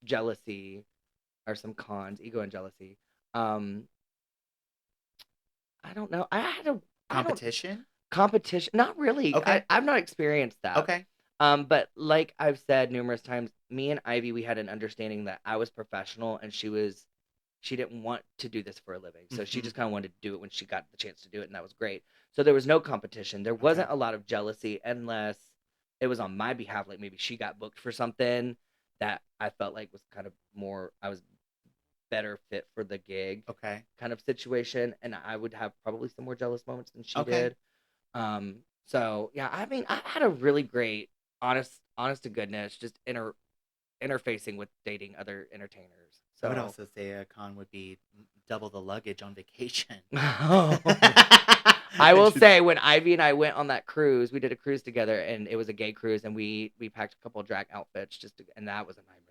Jealousy are some cons. Ego and jealousy. Um, I don't know. I don't Competition? competition. Not really. Okay. I've not experienced that. Okay. But like I've said numerous times, me and Ivy, we had an understanding that I was professional and she didn't want to do this for a living. So she Hmm. just kind of wanted to do it when she got the chance to do it, and that was great. So there was no competition. There Okay. wasn't a lot of jealousy unless it was on my behalf. Like maybe she got booked for something that I felt like was kind of more, I was better fit for the gig Okay. kind of situation. And I would have probably some more jealous moments than she Okay. did. So yeah, I mean, I had a really great, honest to goodness, just interfacing with dating other entertainers. I would So also say a con would be double the luggage on vacation. I will Just- say when Ivy and I went on that cruise, we did a cruise together, and it was a gay cruise, and we packed a couple of drag outfits and that was a nightmare.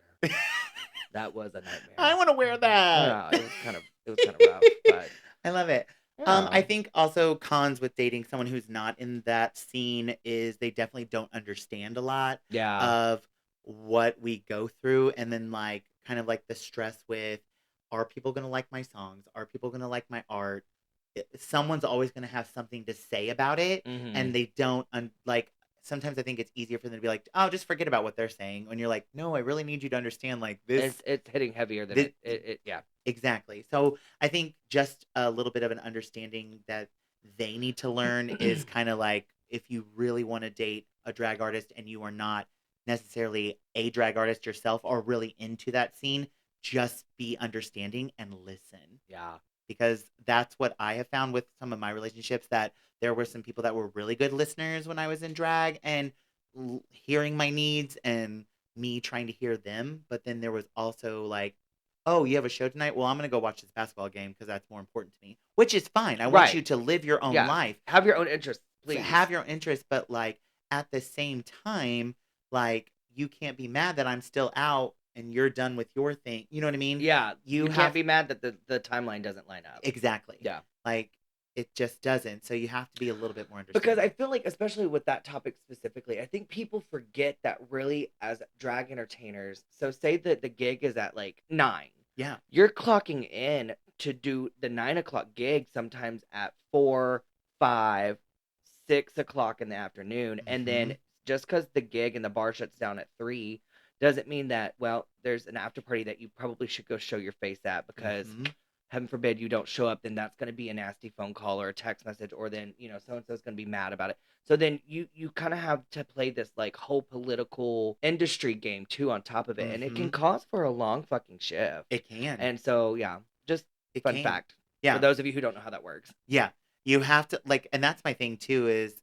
That was a I nightmare. want to wear that. Yeah, it was kind of rough, but I love it. yeah, I think also cons with dating someone who's not in that scene is they definitely don't understand a lot yeah, of what we go through, and then like kind of like the stress with, are people gonna like my songs? Are people gonna like my art? Someone's always gonna have something to say about it, hmm and they don't like. Sometimes I think it's easier for them to be like, "Oh, just forget about what they're saying." When you're like, "No, I really need you to understand like this." it's hitting heavier than this it yeah. Exactly. So I think just a little bit of an understanding that they need to learn is kind of like if you really want to date a drag artist and you are not necessarily a drag artist yourself or really into that scene, just be understanding and listen. Yeah. because that's what I have found with some of my relationships, that there were some people that were really good listeners when I was in drag and hearing my needs and me trying to hear them. But then there was also like, oh, you have a show tonight? Well, I'm going to go watch this basketball game because that's more important to me, which is fine. I want Right. you to live your own Yeah. life. Have your own interests, So please. have your own interests, but like at the same time, like you can't be mad that I'm still out and you're done with your thing. You know what I mean? Yeah. You You can't be mad that the timeline doesn't line up. Exactly. Yeah. Like it just doesn't. So you have to be a little bit more Because understanding. I feel like, especially with that topic specifically, I think people forget that really as drag entertainers. So say that the gig is at like 9. Yeah. You're clocking in to do the 9 o'clock gig sometimes at 4, 5, 6 o'clock in the afternoon. And then just because the gig and the bar shuts down at 3 doesn't mean that, well, there's an after party that you probably should go show your face at, because heaven forbid you don't show up, then that's going to be a nasty phone call or a text message, or then, so-and-so's going to be mad about it. So then you kind of have to play this like whole political industry game too on top of it. And it can cause for a long fucking shift. It can. And so, yeah, just fun fact. Yeah. For those of you who don't know how that works. Yeah. You have to like, and that's my thing too, is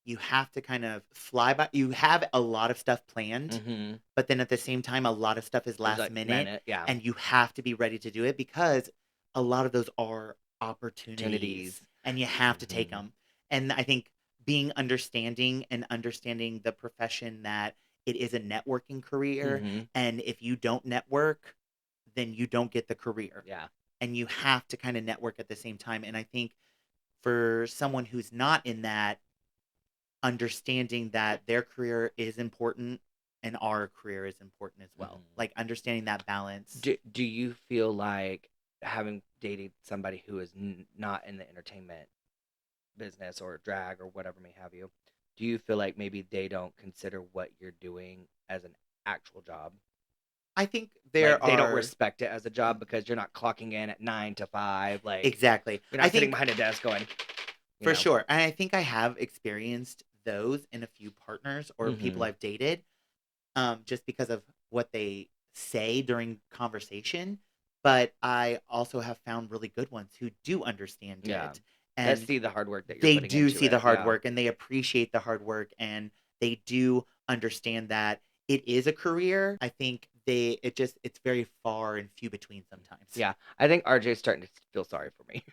you have to kind of fly by. You have a lot of stuff planned, but then at the same time, a lot of stuff is last minute. Yeah. And you have to be ready to do it because a lot of those are opportunities and you have to take them. And I think being understanding and understanding the profession, that it is a networking career. And if you don't network, then you don't get the career. Yeah. And you have to kind of network at the same time. And I think for someone who's not in that, understanding that their career is important and our career is important as well. Like understanding that balance. Do you feel like, having dated somebody who is not in the entertainment business or drag or whatever may have you, do you feel like maybe they don't consider what you're doing as an actual job? I think they don't respect it as a job because you're not clocking in at 9 to 5. Like, exactly. You're not sitting behind a desk going. For sure. And I think I have experienced those in a few partners or people I've dated, just because of what they say during conversation. But I also have found really good ones who do understand it. And they see the hard work that you're they putting do into see it. the hard work, and they appreciate the hard work, and they do understand that it is a career. I think it's very far and few between sometimes. Yeah. I think RJ's starting to feel sorry for me.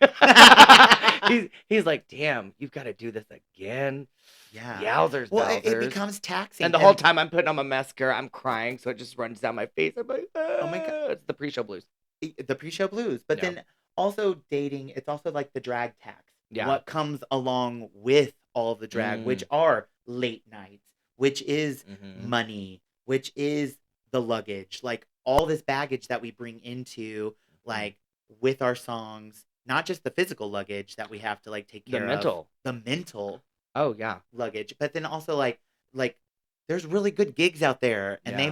he's like, damn, you've got to do this again. Yeah. Yowzers. Well, wowzers. it becomes taxing. And the whole time I'm putting on my mascara, I'm crying, so it just runs down my face. I'm like, oh my God. It's the pre-show blues. The pre-show blues. But then also dating, it's also like the drag tax. Yeah. What comes along with all of the drag, which are late nights, which is money, which is the luggage, like all this baggage that we bring into, like, with our songs, not just the physical luggage that we have to like take care of, the mental oh yeah luggage, but then also like there's really good gigs out there, and they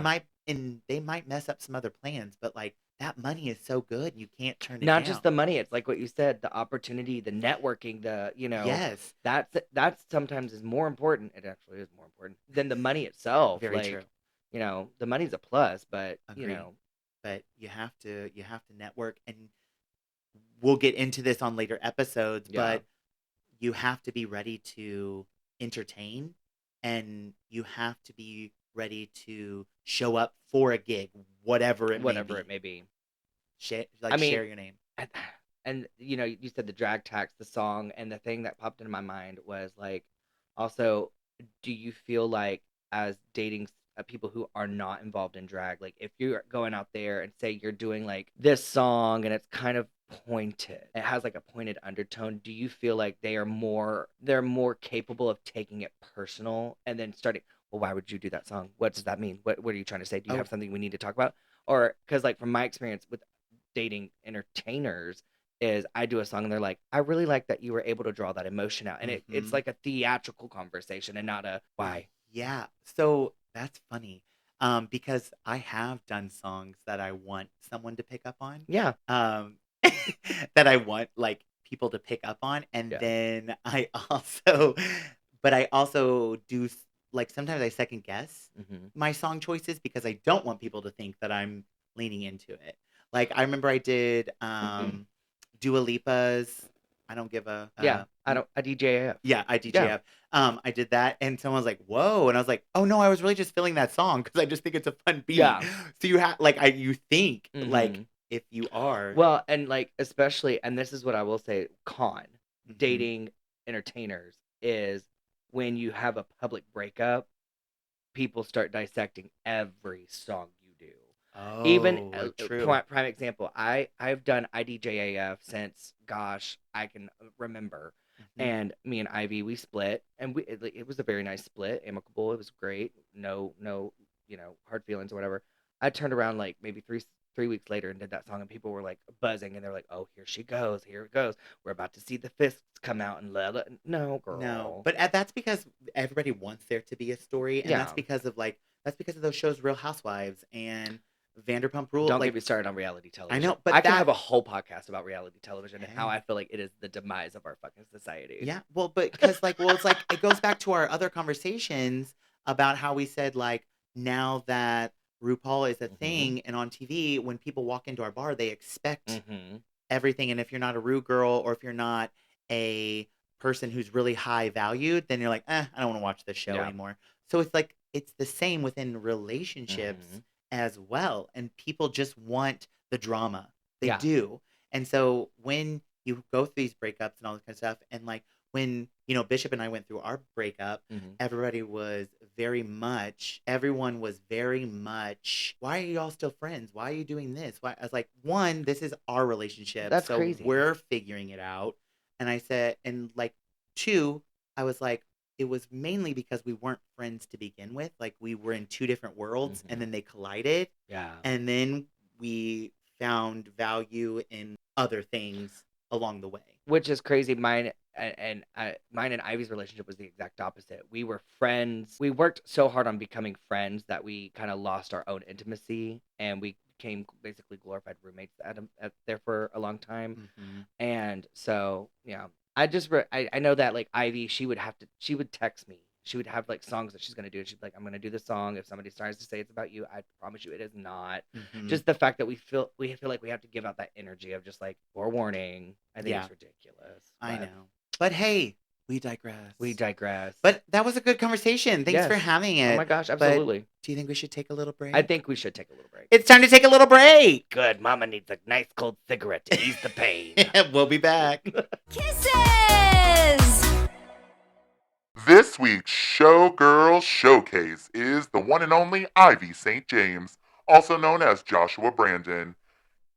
might mess up some other plans, but like that money is so good, you can't turn it down. Not just the money, it's like what you said, the opportunity, the networking, yes, that's sometimes is more important. It actually is more important than the money itself. Very true. The money's a plus, but Agreed. But you have to network, and we'll get into this on later episodes, but you have to be ready to entertain, and you have to be ready to show up for a gig, whatever it may be. Share your name. And you said the drag tax, the song, and the thing that popped into my mind was like, also, do you feel like, as dating people who are not involved in drag, like if you're going out there and say you're doing like this song and it's kind of pointed, it has like a pointed undertone, do you feel like they're more capable of taking it personal and then starting, well, why would you do that song? What does that mean? What are you trying to say? Do you have something we need to talk about? Or because like from my experience with dating entertainers is I do a song and they're like, I really like that you were able to draw that emotion out, and it's like a theatrical conversation and not a why. Yeah, so that's funny, because I have done songs that I want someone to pick up on. Yeah. That I want like people to pick up on, and then I also do, like, sometimes I second guess my song choices because I don't want people to think that I'm leaning into it. Like I remember I did Dua Lipa's I don't give a Yeah, I DJF. yeah, I Yeah, DJF. I did that, and someone was like, "Whoa!" And I was like, "Oh no, I was really just feeling that song because I just think it's a fun beat." yeah. So you have like you think like Hmm. if you are, Well, and like especially, and this is what I will say, Mhm. dating entertainers is when you have a public breakup, people start dissecting every song you do. Even Oh, true. prime example, I've done IDJAF since gosh I can remember, Mhm. and me and Ivy we split, and it was a very nice split, amicable. It was great, no hard feelings or whatever. I turned around like maybe three weeks later and did that song, and people were like buzzing, and they're like, "Oh, here she goes, here it goes. We're about to see the fists come out and let it." No, No, girl. but that's because everybody wants there to be a story, and Yeah. that's because of those shows, Real Housewives and Vanderpump Rule. Don't get Like me started on reality I television. know, but I can have that a whole podcast about reality television and how hey, I feel like it is the demise of our fucking society. yeah, well, but because it's like it goes back to our other conversations about how we said like now that RuPaul is a Hmm. thing and on TV, when people walk into our bar, they expect Hmm. everything. And if you're not a Ru girl or if you're not a person who's really high valued, then you're like, I don't want to watch this show Yeah. anymore. So it's like it's the same within relationships Hmm. as well. And people just want the drama. They Yeah. do. And so when you go through these breakups and all this kind of stuff, and like when, Bishop and I went through our breakup, Hmm. everyone was very much, why are y'all still friends? Why are you doing this? Why? I was like, one, this is our relationship, That's so crazy. we're figuring it out. And I said, and like, two, I was like, it was mainly because we weren't friends to begin with. Like, we were in two different worlds, and Hmm. then they collided, Yeah. and then we found value in other things along the way. Which is crazy. Mine and Ivy's relationship was the exact opposite. We were friends. We worked so hard on becoming friends that we kind of lost our own intimacy, and we became basically glorified roommates there for a long time. Hmm. And so, yeah, I know that like Ivy, she would text me. She would have like songs that she's gonna do. She'd be like, "I'm gonna do this song. If somebody tries to say it's about you, I promise you it is not." Hmm. Just the fact that we feel like we have to give out that energy of just like forewarning. I think Yeah, it's ridiculous, I but know. But hey, we digress. we digress. But that was a good conversation. Thanks for Yes. having Oh it. my gosh, But absolutely. do you think we should take a little I break? think we should take a little break. It's time to take a little break. Good. Mama needs a nice cold cigarette to ease the pain. We'll be back. Kisses! This week's Showgirl Showcase is the one and only Ivy St. James, also known as Joshua Brandon.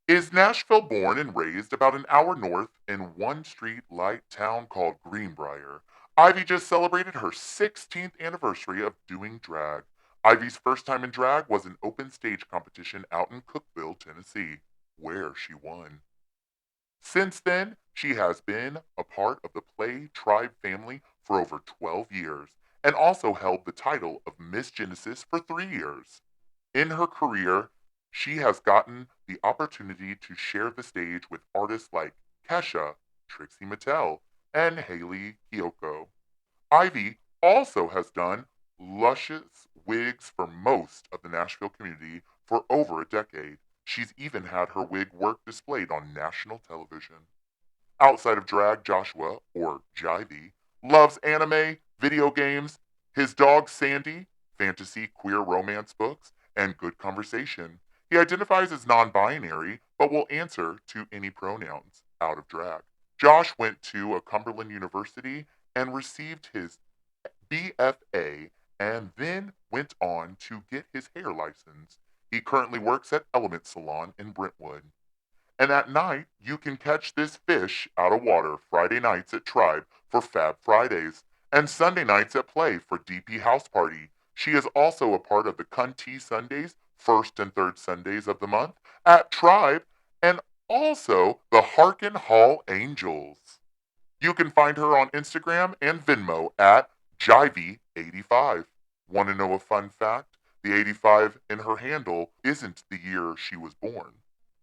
Is Nashville born and raised about an hour north in one street light town called Greenbrier. Ivy just celebrated her 16th anniversary of doing drag. Ivy's first time in drag was an open stage competition out in Cookeville, Tennessee, where she won. Since then, she has been a part of the Play Tribe family for over 12 years and also held the title of Miss Genesis for 3 years. In her career, she has gotten the opportunity to share the stage with artists like Kesha, Trixie Mattel, and Haley Kiyoko. Ivy also has done luscious wigs for most of the Nashville community for over a decade. She's even had her wig work displayed on national television. Outside of drag, Joshua, or Jivey, loves anime, video games, his dog Sandy, fantasy queer romance books, and good conversation. He identifies as non binary, but will answer to any pronouns out of drag. Josh went to a Cumberland University and received his BFA and then went on to get his hair license. He currently works at Element Salon in Brentwood. And at night, you can catch this fish out of water Friday nights at Tribe for Fab Fridays and Sunday nights at Play for DP House Party. She is also a part of the Cunty Sundays, first and third Sundays of the month at Tribe, and also the Harkin Hall Angels. You can find her on Instagram and Venmo at Jivey85. Want to know a fun fact? The 85 in her handle isn't the year she was born,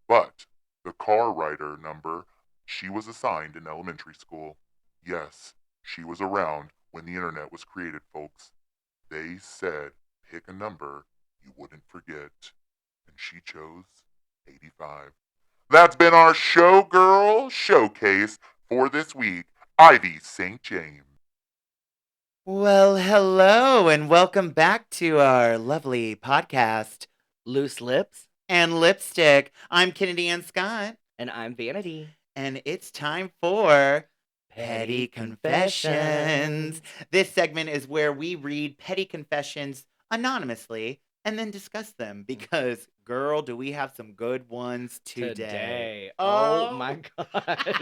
but the car rider number she was assigned in elementary school. Yes, she was around when the internet was created, folks. They said pick a number you wouldn't forget, and she chose 85. That's been our Showgirl Showcase for this week. Ivy St. James. Well, hello, and welcome back to our lovely podcast, Loose lips. and Lipstick. I'm Kennedy Ann Scott, And I'm Vanity. and it's time for Petty Petty Confessions. This segment is where we read petty confessions anonymously and then discuss them because, girl, do we have some good ones today. Oh my gosh.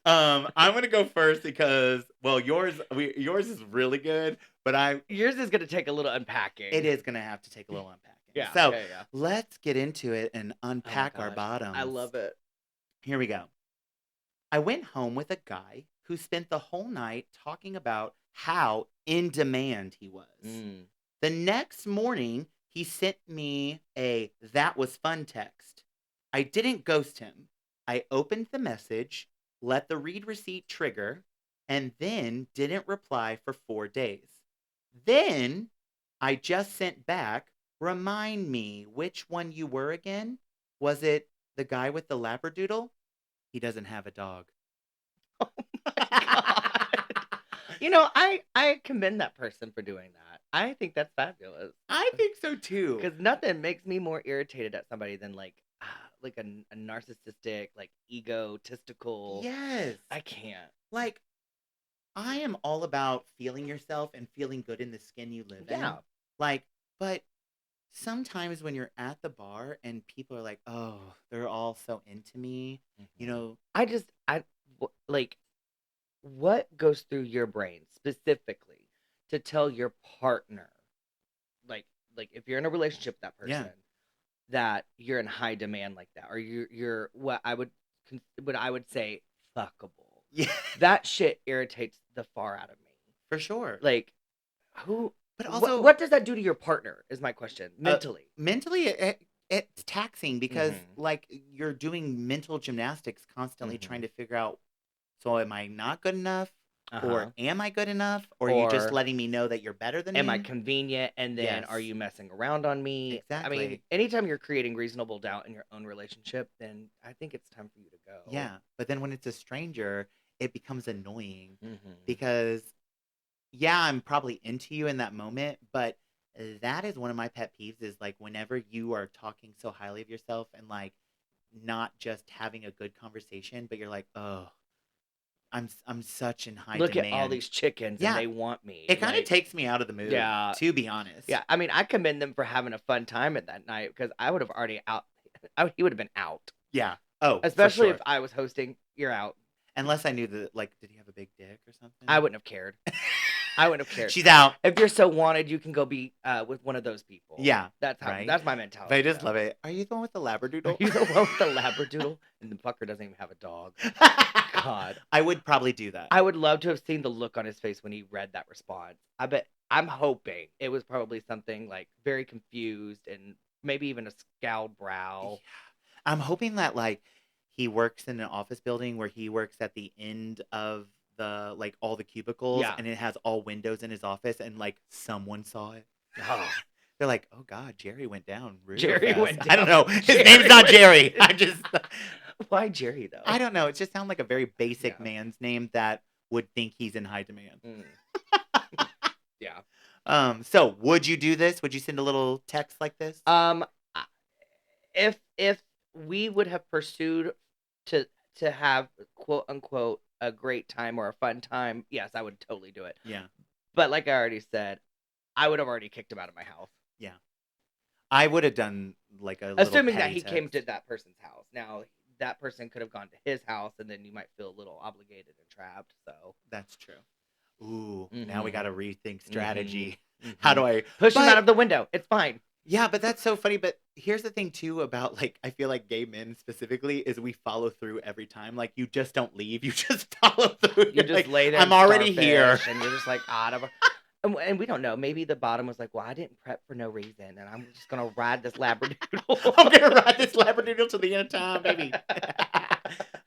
I'm gonna go first because, well, yours is really good, but Yours is gonna take a little unpacking. it is gonna have to take a little unpacking. Yeah. So yeah. let's get into it and Oh my unpack our gosh. bottoms. I love it. Here we go. I went home with a guy who spent the whole night talking about how in demand he was. Mm. The next morning, he sent me a "that was fun" text. I didn't ghost him. I opened the message, let the read receipt trigger, and then didn't reply for 4 days. Then I just sent back, "Remind me which one you were again? Was it the guy with the labradoodle? He doesn't have a dog." You know, I commend that person for doing that. I think that's fabulous. I think so too. Because nothing makes me more irritated at somebody than like a narcissistic, like egotistical. Yes. I can't. Like, I am all about feeling yourself and feeling good in the skin you live in. Yeah. Like, but sometimes when you're at the bar and people are like, "Oh, they're all so into me," you know, Like, what goes through your brain specifically to tell your partner, like if you're in a relationship with that person, Yeah. that you're in high demand like that, or you're what I would say fuckable. yeah, That shit irritates the far out of me. for sure. Like, who? But What, also, what does that do to your partner? Is my question mentally. mentally, it's taxing because, Mhm. like, you're doing mental gymnastics constantly Mhm. trying to figure out, so am I not good enough? Uh-huh. Or am I good enough? Or are you just Or letting me know that you're better than am me? I convenient? And then are Yes. you messing around on me? I mean, Exactly. anytime you're creating reasonable doubt in your own relationship, then I think it's time for you to go. Yeah, but then when it's a stranger, it becomes annoying Mhm. because, yeah, I'm probably into you in that moment, but that is one of my pet peeves is like whenever you are talking so highly of yourself and like not just having a good conversation, but you're like, "Oh, I'm such in high Look at all demand." these chickens Yeah. and they want me. It kind of Like, takes me out of the mood, yeah. to be honest. Yeah, I mean, I commend them for having a fun time at that night because I would have already out. He would have been out, Yeah. Oh, for especially sure. if I was hosting. You're out. Unless I knew that, like, did he have a big dick or something? I wouldn't have cared. I wouldn't have cared. She's out. If you're so wanted, you can go be with one of those people. Yeah, That's how. right? That's my mentality. But I just though. love it. Are you the one with the labradoodle? Are you the one with the labradoodle? And the fucker doesn't even have a dog. God. I would probably do that. I would love to have seen the look on his face when he read that response. I'm hoping it was probably something like very confused and maybe even a scowled brow. I'm hoping that like he works in an office building where he works at the end of the like all the cubicles Yeah. and it has all windows in his office and like someone saw it. Oh. They're like, "Oh God, Jerry went down. Real Jerry fast." went I don't down. know. His Jerry name's not went Jerry. down. I just Why Jerry though? I don't know. It just sounds like a very basic Yeah. man's name that would think he's in high demand. Yeah. So would you do this? Would you send a little text like this? I- if we would have pursued to have quote unquote a great time or a fun time, yes, I would totally do it. Yeah. But like I already said, I would have already kicked him out of my house. Yeah. I would have done like a little Assuming that petty he came text. to that person's house. Now that person could have gone to his house, and then you might feel a little obligated and trapped. So That's true. Ooh, now we Mhm. got to rethink strategy. Mhm. How do I push him But- out of the window? It's fine. Yeah, but that's so funny. But here's the thing too about like I feel like gay men specifically is we follow through every time. Like you just don't leave. You just follow through. You You're just like, lay there. I'm and already here. starfish, and you're just like out of. And we don't know. Maybe the bottom was like, well, I didn't prep for no reason, and I'm just gonna ride this labradoodle. I'm gonna ride this labradoodle till the end of time, baby.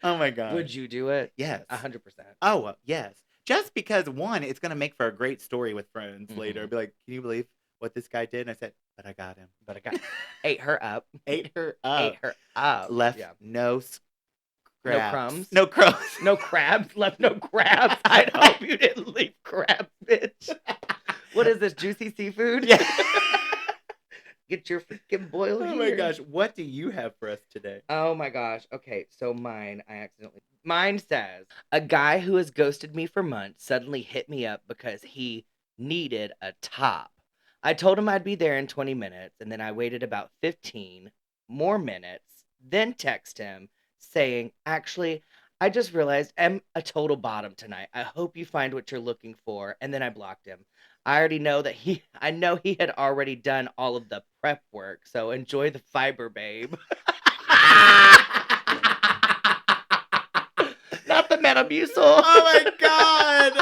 Oh my god. Would you do it? Yes. 100%. Oh yes. Just because one, it's gonna make for a great story with friends later. Mhm. Be like, can you believe what this guy did? And I said, but I got him. But I got ate her up. Ate her up. Ate her up. Left Yeah. no No scraps. crumbs. No crumbs. No crabs. Left no crabs. I hope you didn't leave crabs, bitch. What is this? Juicy seafood? Yeah. Get your freaking boil Oh here. my gosh. What do you have for us today? Oh my gosh. Okay, so mine says a guy who has ghosted me for months suddenly hit me up because he needed a top. I told him I'd be there in 20 minutes, and then I waited about 15 more minutes, then text him saying, actually, I just realized I'm a total bottom tonight. I hope you find what you're looking for. And then I blocked him. I already know that I know he had already done all of the prep work, so enjoy the fiber, babe. Not the Metamucil. Oh my god.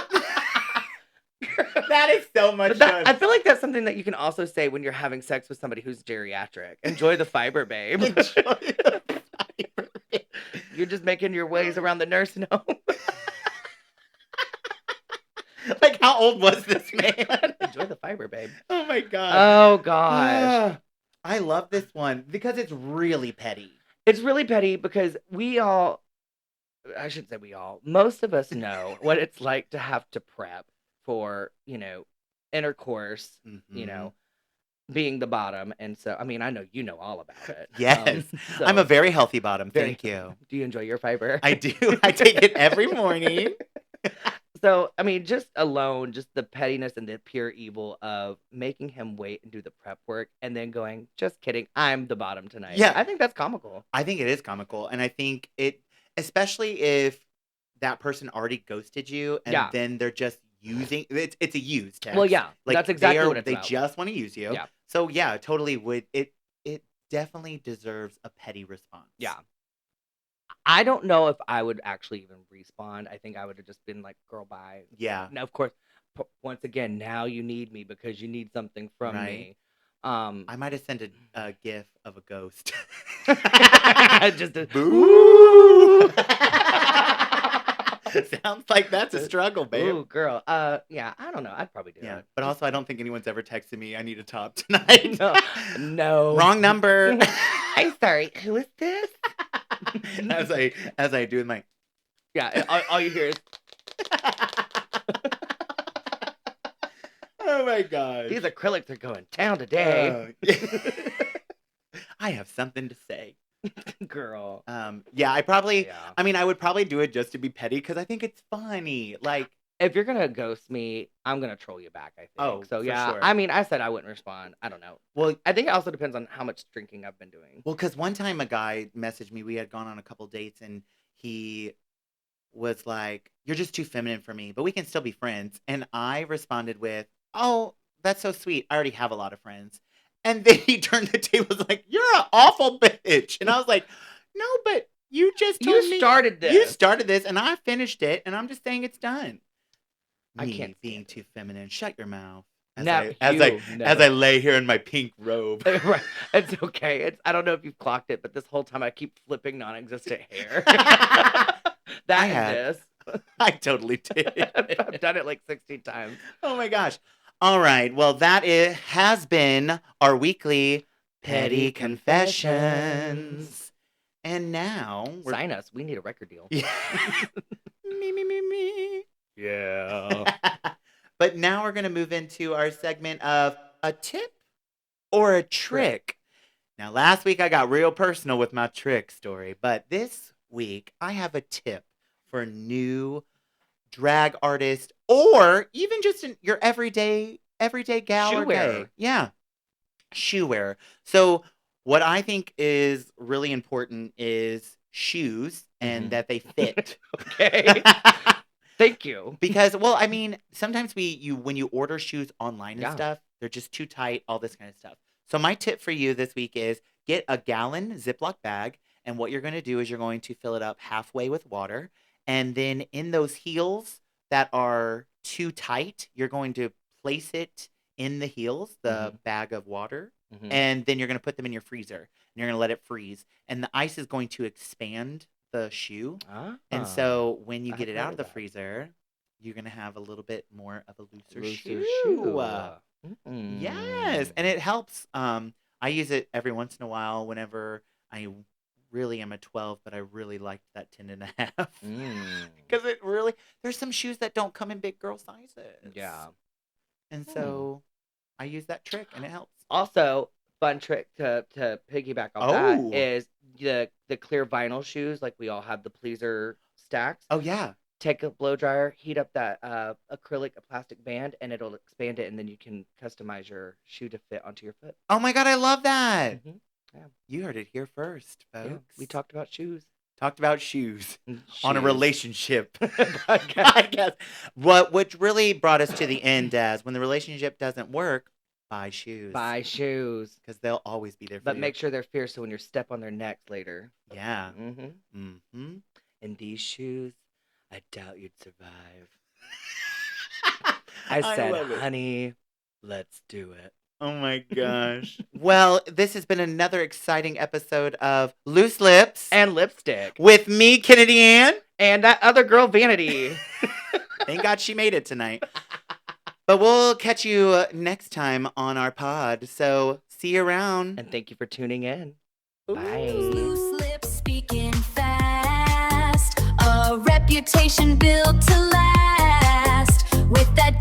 That is so much fun. I feel like that's something that you can also say when you're having sex with somebody who's geriatric. Enjoy the fiber, babe. Enjoy the fiber. You're just making your ways around the nursing home. Like, how old was this man? Enjoy the fiber, babe. Oh my god. Oh gosh. I love this one because it's really petty. It's really petty because I should say most of us know what it's like to have to prep for, intercourse, Mhm. being the bottom. And so, I mean, I know you know all about it. Yes. So I'm a very healthy bottom. very- Thank you. Do you enjoy your fiber? I do. I take it every morning. So, I mean, just the pettiness and the pure evil of making him wait and do the prep work and then going, just kidding, I'm the bottom tonight. Yeah. I think that's comical. I think it is comical. And I think especially if that person already ghosted you and Yeah. then they're just using it's a use text. Well, yeah, that's exactly what it's they about. just want to use you. Yeah. So yeah, totally would it definitely deserves a petty response. Yeah. I don't know if I would actually even respond. I think I would have just been like, girl, bye. Yeah. Now, of course, once again, now you need me because you need something from me. I might have sent a gif of a ghost. Just a Boo! Sounds like that's a struggle, babe. Ooh, girl. Yeah, I don't know. I'd probably do Yeah, it. but also I don't think anyone's ever texted me, I need a top tonight. No. Wrong number. I'm sorry. Who is this? as I do with my Yeah, all you hear is, oh my god. these acrylics are going down today. I have something to say. Girl. Yeah, Yeah. I mean, I would probably do it just to be petty because I think it's funny. Like, If you're going to ghost me, I'm going to troll you back, I think. Oh, so, for yeah. sure. I mean, I said I wouldn't respond. I don't know. well, I think it also depends on how much drinking I've been doing. because one time a guy messaged me. We had gone on a couple dates, and he was like, "You're just too feminine for me, but we can still be friends." And I responded with, "Oh, that's so sweet. I already have a lot of friends." And then he turned the tables like, "You're an awful bitch." And I was like, "No, but you just told me You started this. you started this, and I finished it, and I'm just saying it's done." I Me can't being stand too feminine. Shut your mouth. As No, as never. I lay here in my pink robe. Right. It's okay. I don't know if you've clocked it, but this whole time I keep flipping non-existent hair. I That had. and this. I totally did. I've done it like 16 times. Oh my gosh. All right. Well, has been our weekly Petty Petty Confessions. And now Sign us. We need a record deal. Yeah. me. Yeah. But now we're going to move into our segment of a tip or a trick. Now, last week I got real personal with my trick story, but this week I have a tip for new drag artist or even just your everyday gal Shoe or wearer. gay. Yeah. Shoe wearer. So what I think is really important is shoes and Mhm. that they fit. Okay. Thank you. Because, well, I mean, sometimes when you order shoes online and Yeah. stuff, they're just too tight, all this kind of stuff. So my tip for you this week is get a gallon Ziploc bag, and what you're going to do is you're going to fill it up halfway with water, and then in those heels that are too tight, you're going to place it in the heels, the bag of water, Mhm. and then you're going to put them in your freezer, and you're going to let it freeze, and the ice is going to expand the shoe. And Ah. so when you I get it hadn't out heard of the of that. freezer, you're going to have a little bit more of a looser Looser shoe. shoe. Yes, and it helps. I use it every once in a while whenever I really am a 12, but I really liked that 10 and a half. Mm. Because it really, there's some shoes that don't come in big girl sizes. Yeah. And so I use that trick and it helps. Also, fun trick to piggyback off Oh. that is the clear vinyl shoes. Like we all have the pleaser stacks. Oh, yeah. Take a blow dryer, heat up that acrylic plastic band, and it'll expand it, and then you can customize your shoe to fit onto your foot. Oh, my God, I love that. Mhm. Yeah. You heard it here first, folks. Yeah, we talked about shoes. Talked about shoes on a Shoes. relationship Podcast. podcast. Which really brought us to the end, as when the relationship doesn't work, buy shoes. Buy shoes. Because they'll always be there for But you. make sure they're fierce so when you step on their necks later. Yeah. Mm-hmm. Mm-hmm. In these shoes, I doubt you'd survive. I said, love it. honey, let's do it. Oh my gosh. Well, this has been another exciting episode of Loose Lips And lipstick. with me, Kennedy Ann. And that other girl, Vanity. Thank God she made it tonight. But we'll catch you next time on our pod. So see you around. And thank you for tuning in. Bye. Loose lips speaking fast, a reputation built to last. With that